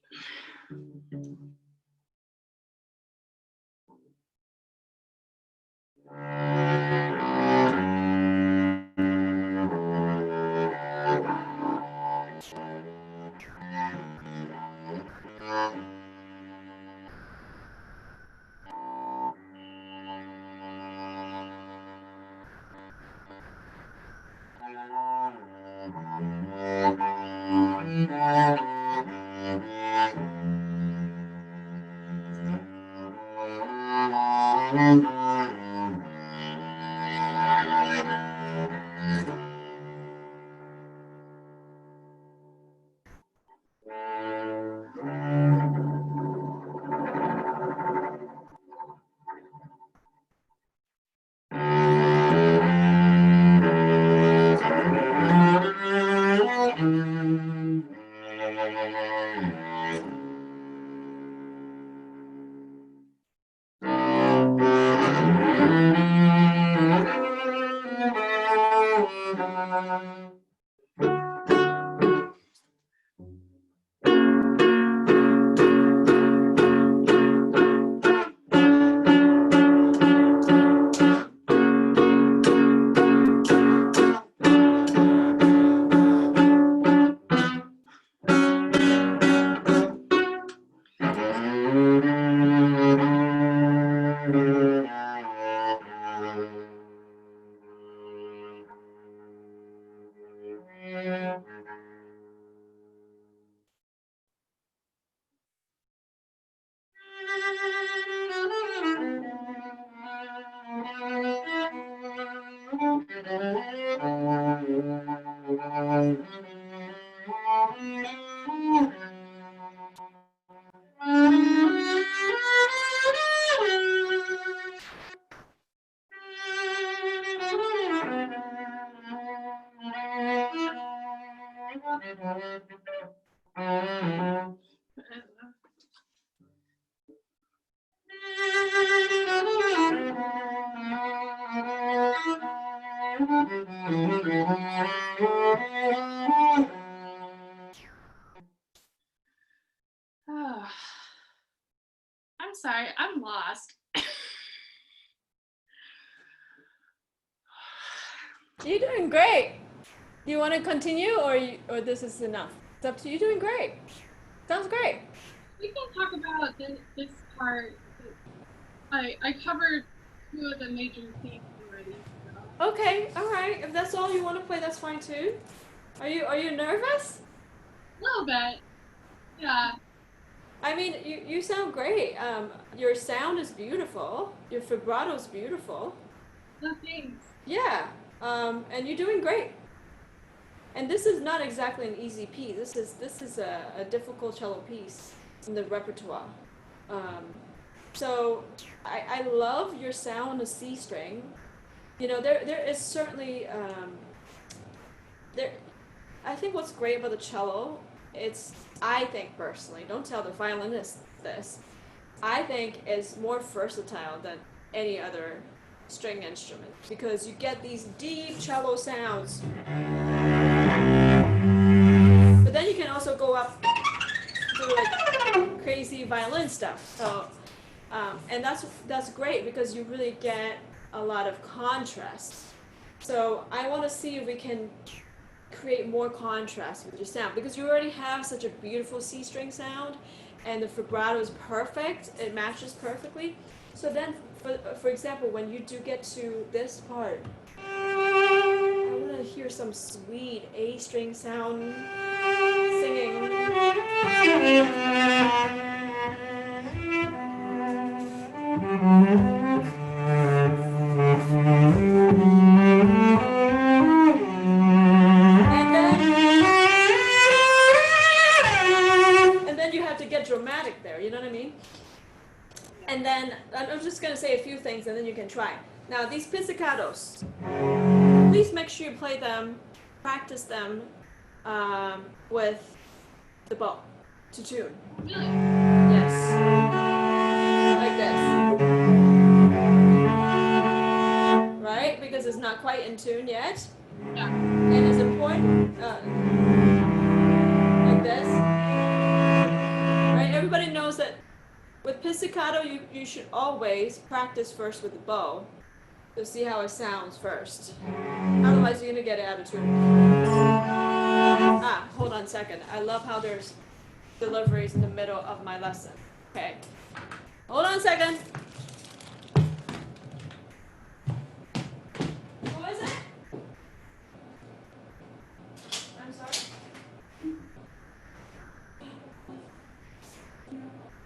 Oh, I'm sorry, I'm lost. You're doing great. You want to continue, or this is enough? It's up to you. Doing great. Sounds great. We can talk about this part. I covered 2 of the major themes already. So. Okay, all right. If that's all you want to play, that's fine too. Are you nervous? A little bit. Yeah. I mean, you sound great. Your sound is beautiful. Your vibrato is beautiful. No, thanks. Yeah. And you're doing great. And this is not exactly an easy piece. This is a difficult cello piece in the repertoire. So I love your sound on the C string. You know, there is certainly there. I think what's great about the cello, I think personally, don't tell the violinist this, I think is more versatile than any other string instrument because you get these deep cello sounds. But then you can also go up to like crazy violin stuff. So, and that's great because you really get a lot of contrast. So I want to see if we can create more contrast with your sound because you already have such a beautiful C string sound and the vibrato is perfect, it matches perfectly. So then for example, when you do get to this part, I want to hear some sweet A string sound singing. And then you have to get dramatic there, you know what I mean? And then I'm just going to say a few things and then you can try. Now, these pizzicatos, please make sure you play them, practice them with the bow to tune. Yes. Like this. Right? Because it's not quite in tune yet. Yeah. And it's important. Like this. Right? Everybody knows that with pizzicato, you should always practice first with the bow to see how it sounds first. Otherwise, you're going to get it out of tune. Hold on a second. I love how there's deliveries in the middle of my lesson. Okay. Hold on a second. Who is it? I'm sorry.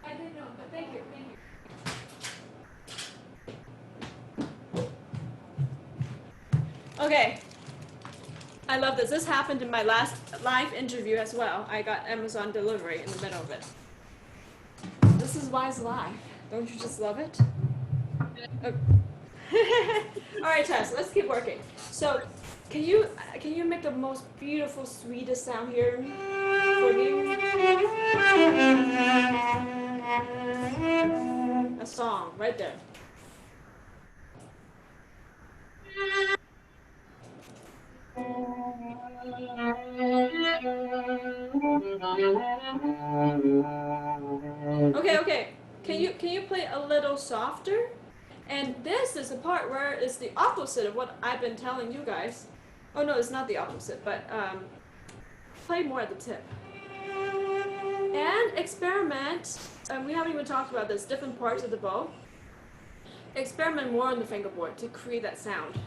I didn't know, but thank you. Okay. I love this. This happened in my last live interview as well. I got Amazon delivery in the middle of it. This is why it's live. Don't you just love it? Okay. All right, Tess, let's keep working. So, can you make the most beautiful, sweetest sound here for me? A song right there. Okay. Can you play a little softer? And this is the part where it's the opposite of what I've been telling you guys. Oh no, it's not the opposite, but play more at the tip. And experiment, we haven't even talked about this, different parts of the bow. Experiment more on the fingerboard to create that sound.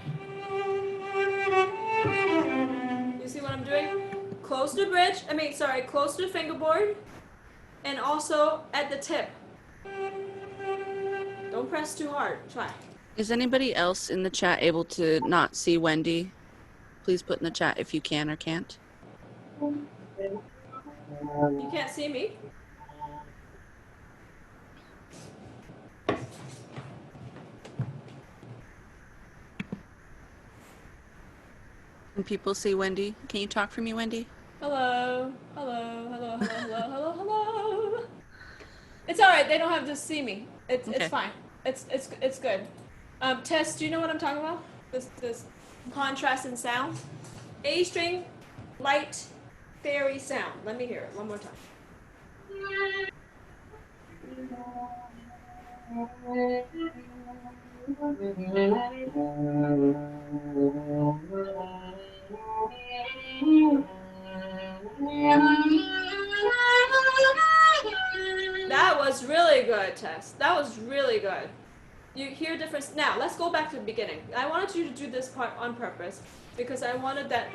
You see what I'm doing? Close to the bridge, close to the fingerboard, and also at the tip. Don't press too hard, try. Is anybody else in the chat able to not see Wendy? Please put in the chat if you can or can't. You can't see me? Can people see Wendy? Can you talk for me, Wendy? Hello, hello, hello, hello, hello, hello, hello. It's all right. They don't have to see me. It's fine. It's good. Tess, do you know what I'm talking about? This contrast in sound. A string, light, fairy sound. Let me hear it one more time. That was really good, Tess. That was really good. You hear difference. Now, let's go back to the beginning. I wanted you to do this part on purpose because I wanted that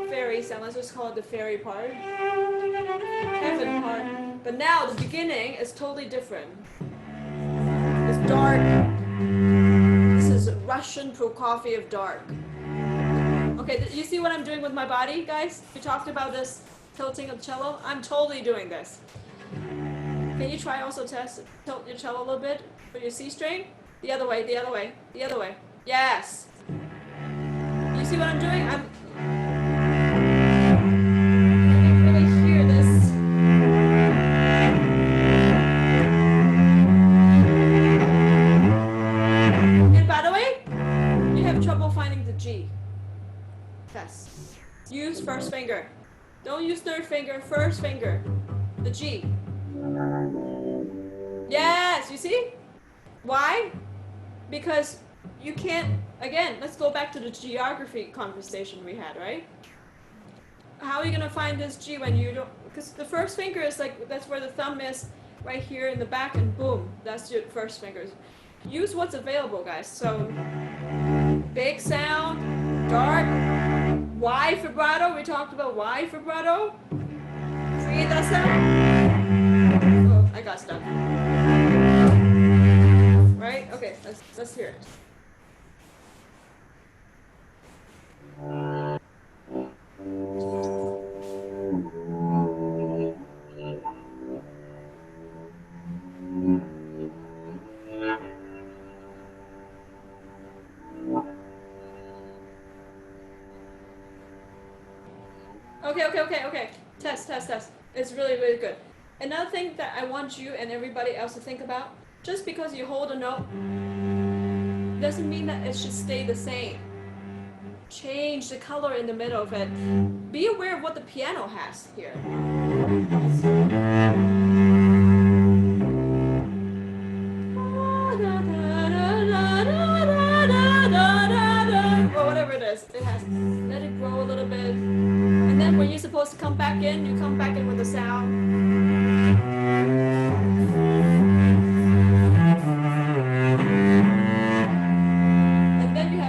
fairy sound. Let's just call it the fairy part. Heaven part. But now the beginning is totally different. It's dark. This is Russian Prokofiev dark. Okay, you see what I'm doing with my body, guys? We talked about this tilting of cello. I'm totally doing this. Can you try also tilt your cello a little bit for your C string? The other way, the other way, the other way. Yes. You see what I'm doing? I can really hear this. And by the way, you have trouble finding the G. Yes. Use first finger. Don't use third finger, first finger. The G. Yes, you see? Why? Because you can't, again, let's go back to the geography conversation we had, right? How are you gonna find this G when you don't, because the first finger is like, that's where the thumb is, right here in the back, and boom, that's your first fingers. Use what's available, guys. So, big sound, dark, wide vibrato, we talked about wide vibrato. Create that sound. Oh, I got stuck. Right? Okay, let's hear it. Okay. Test. It's really, really good. Another thing that I want you and everybody else to think about, just because you hold a note doesn't mean that it should stay the same. Change the color in the middle of it. Be aware of what the piano has here. Or whatever it is, it has. Let it grow a little bit. And then when you're supposed to come back in, you come back in with a sound.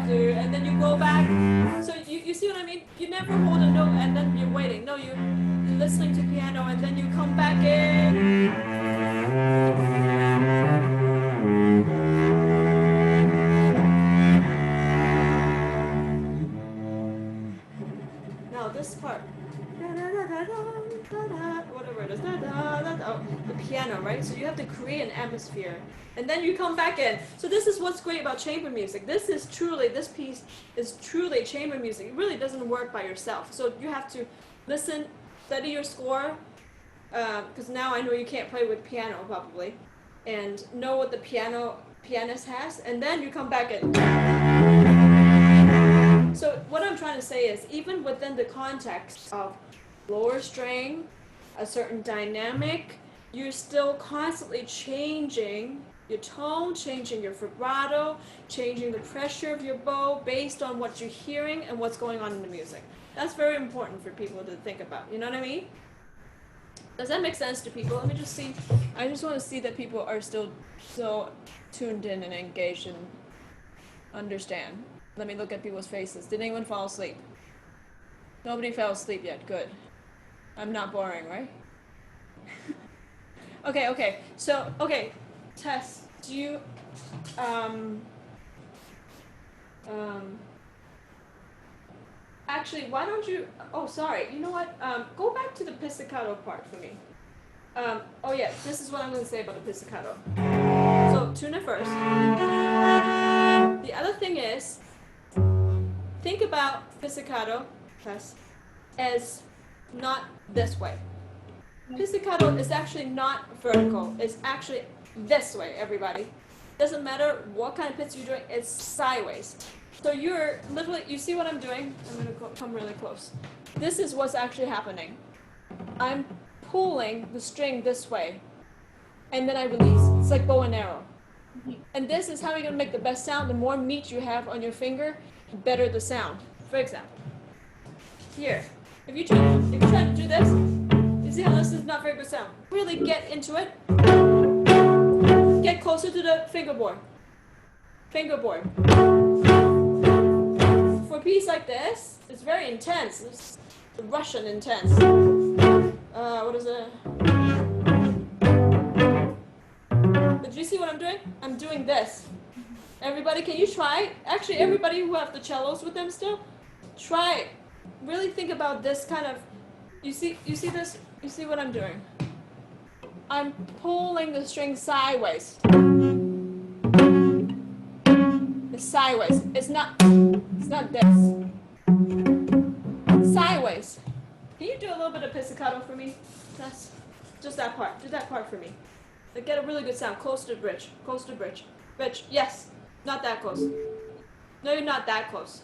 And then you go back. So you see what I mean? You never hold a note and then you're waiting. No, you're listening to piano and then you come back in. Now this part. Whatever it is. Oh, the piano, right? So you have to create an atmosphere. And then you come back in. So this is what's great about chamber music. This piece is truly chamber music. It really doesn't work by yourself. So you have to listen, study your score, because now I know you can't play with piano probably, and know what the pianist has, and then you come back in. So what I'm trying to say is, even within the context of lower string, a certain dynamic, you're still constantly changing your tone, changing your vibrato, changing the pressure of your bow based on what you're hearing and what's going on in the music. That's very important for people to think about. You know what I mean? Does that make sense to people? Let me just see. I just want to see that people are still so tuned in and engaged and understand. Let me look at people's faces. Did anyone fall asleep? Nobody fell asleep yet. Good. I'm not boring, right? Okay. So, Tess, do you, Actually, why don't you? Oh, sorry. You know what? Go back to the pizzicato part for me. Oh yeah, this is what I'm going to say about the pizzicato. So tune it first. The other thing is, think about pizzicato as not this way. Pizzicato is actually not vertical. It's actually this way, everybody. Doesn't matter what kind of pizz you're doing, it's sideways. So you're literally, you see what I'm doing? I'm going to come really close. This is what's actually happening. I'm pulling the string this way, and then I release. It's like bow and arrow. And this is how you're going to make the best sound. The more meat you have on your finger, the better the sound. For example, here, if you try to do this, you see how this is not very good sound. Really get into it. Get closer to the fingerboard. Fingerboard. For a piece like this, it's very intense. It's Russian intense. What is it? But do you see what I'm doing? I'm doing this. Everybody, can you try? Actually, everybody who have the cellos with them still, try it. Really think about this kind of. You see this? You see what I'm doing? I'm pulling the string sideways. It's sideways. It's not this. Sideways. Can you do a little bit of pizzicato for me? That's just that part. Do that part for me. Like get a really good sound. Close to the bridge. Close to the bridge. Bridge. Yes. Not that close. No, you're not that close.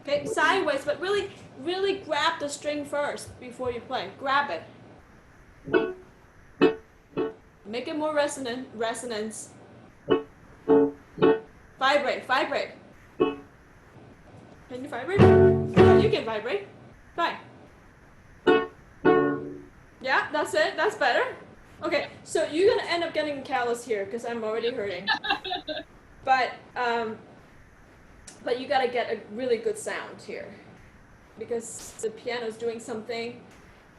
Okay, sideways, but really, really grab the string first before you play. Grab it. Make it more resonance. Vibrate. Can you vibrate? Yeah, you can vibrate. Try. Yeah, that's it. That's better. Okay, so you're gonna end up getting callous here because I'm already hurting. But you gotta get a really good sound here because the piano's doing something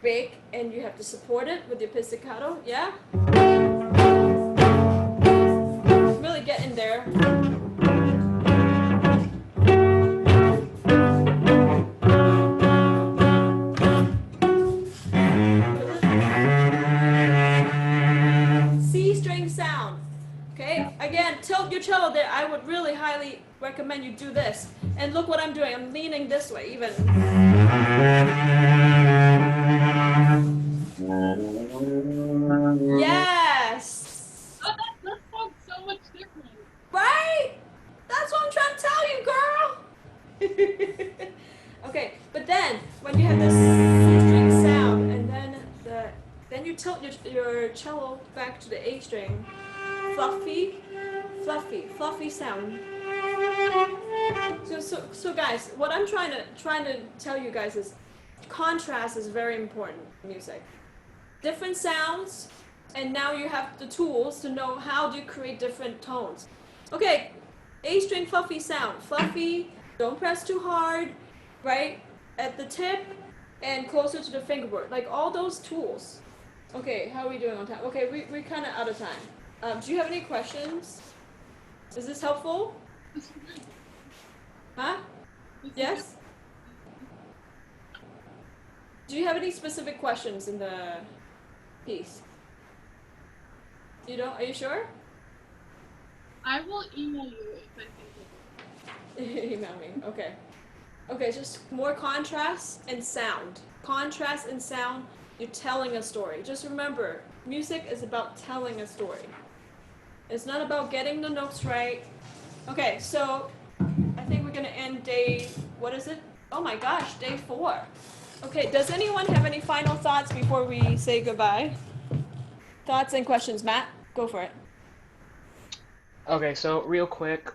big and you have to support it with your pizzicato. Yeah. Really get in there. C string sound. Okay, again, tilt your cello there. I would really highly recommend you do this. And look what I'm doing. I'm leaning this way even. Yes! That sounds so much different. Right? That's what I'm trying to tell you, girl. Okay, but then when you have this C string sound and then you tilt your cello back to the A string. Fluffy sound. So guys, what I'm trying to tell you guys is contrast is very important in music. Different sounds, and now you have the tools to know how to create different tones. Okay, A string fluffy sound. Fluffy, don't press too hard, right? At the tip and closer to the fingerboard. Like all those tools. Okay, how are we doing on time? Okay, we're kind of out of time. Do you have any questions? Is this helpful? Huh? Yes? Do you have any specific questions in the piece? You don't? Are you sure? I will email you if I think of it. Email me. Okay. Okay, just more contrast and sound. Contrast and sound, you're telling a story. Just remember, music is about telling a story. It's not about getting the notes right. Okay, so I think we're gonna end day, what is it? Oh my gosh, day 4. Okay, does anyone have any final thoughts before we say goodbye? Thoughts and questions, Matt? Go for it. Okay, so real quick,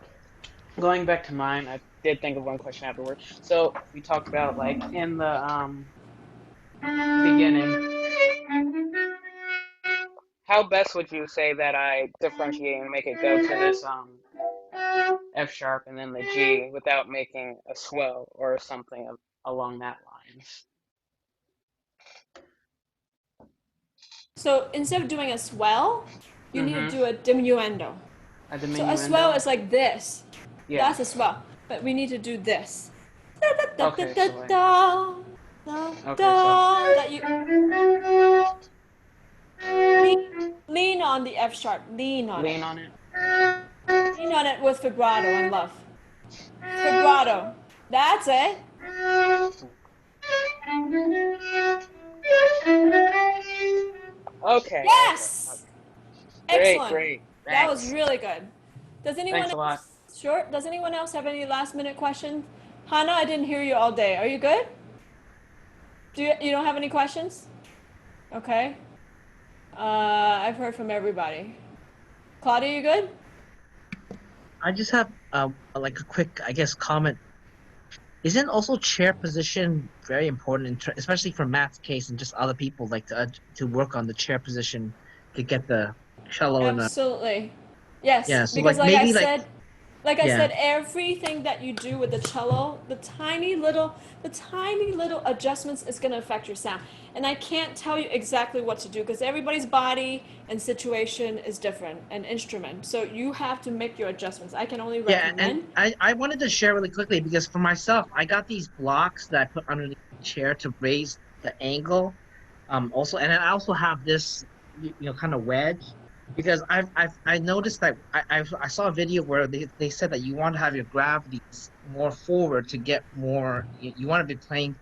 going back to mine, I did think of one question afterward. So we talked about like in the beginning, how best would you say that I differentiate and make it go to this F sharp and then the G without making a swell or something along that lines? So instead of doing a swell, you need to do a diminuendo. A diminuendo? So a swell is like this. Yeah. That's a swell. But we need to do this. Okay, so like, That you lean on the F sharp. Lean on it. lean on it. Lean on it with vibrato and love. Vibrato. That's it. Okay. Yes. Great, Excellent. great. That was Thanks. really good. Does anyone Thanks a lot. else? Sure. Does anyone else have any last minute questions? Hannah, I didn't hear you all day. Are you good? You don't have any questions? Okay. I've heard from everybody. Claudia, you good? I just have like a quick, I guess, comment. Isn't also chair position very important, especially for Matt's case and just other people like to work on the chair position to get the cello in a Absolutely. Yes, yeah. So because like maybe like I yeah. said, everything that you do with the cello, the tiny little adjustments is going to affect your sound. And I can't tell you exactly what to do because everybody's body and situation is different, and instrument. So you have to make your adjustments. I can only Yeah, and recommend. I wanted to share really quickly because for myself, I got these blocks that I put underneath the chair to raise the angle. Also, and I also have this, kind of wedge because I noticed that I saw a video where they said that you want to have your gravity more forward to get more. You want to be playing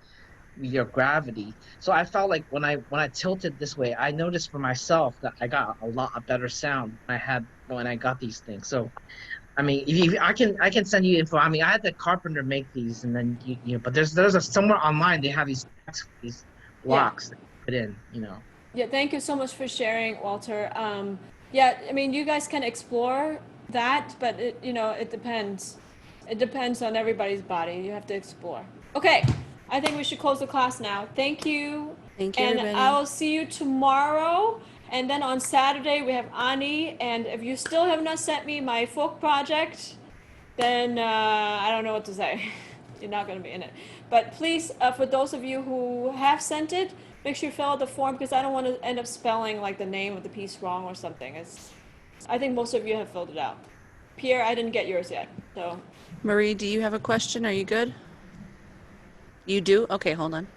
with your gravity. So I felt like when I tilted this way, I noticed for myself that I got a better sound when I got these things. So. I mean, if I can send you info. I mean, I had the carpenter make these, and then but there's somewhere online they have these Yeah. blocks that you put in. Yeah, thank you so much for sharing, Walter. Yeah, I mean, you guys can explore that, but it depends. It depends on everybody's body. You have to explore. Okay, I think we should close the class now. Thank you. Thank you, And everybody. I will see you tomorrow. And then on Saturday, we have Ani. And if you still have not sent me my folk project, then I don't know what to say. You're not going to be in it. But please, for those of you who have sent it, make sure you fill out the form because I don't want to end up spelling like the name of the piece wrong or something. I think most of you have filled it out. Pierre, I didn't get yours yet. So Marie, do you have a question? Are you good? You do? Okay, hold on.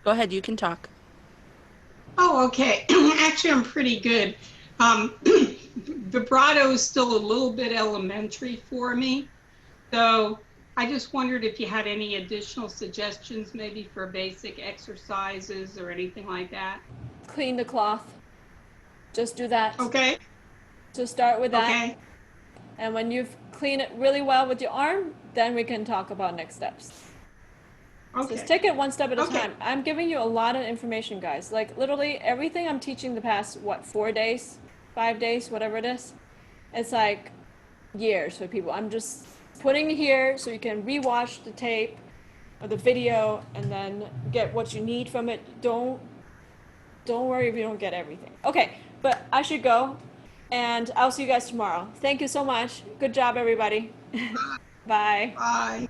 Go ahead, you can talk. Oh, okay. Actually, I'm pretty good. Vibrato is still a little bit elementary for me. So I just wondered if you had any additional suggestions, maybe for basic exercises or anything like that. clean the cloth. Just do that. Okay. So start with that. Okay. And when you've cleaned it really well with your arm, then we can talk about next steps. Okay. Just take it one step at a Okay. time. I'm giving you a lot of information, guys. Like literally everything I'm teaching the past, 4 days, 5 days, whatever it is. It's like years for people. I'm just putting it here so you can rewatch the tape or the video and then get what you need from it. Don't worry if you don't get everything. Okay, but I should go and I'll see you guys tomorrow. Thank you so much. Good job, everybody. Bye. Bye.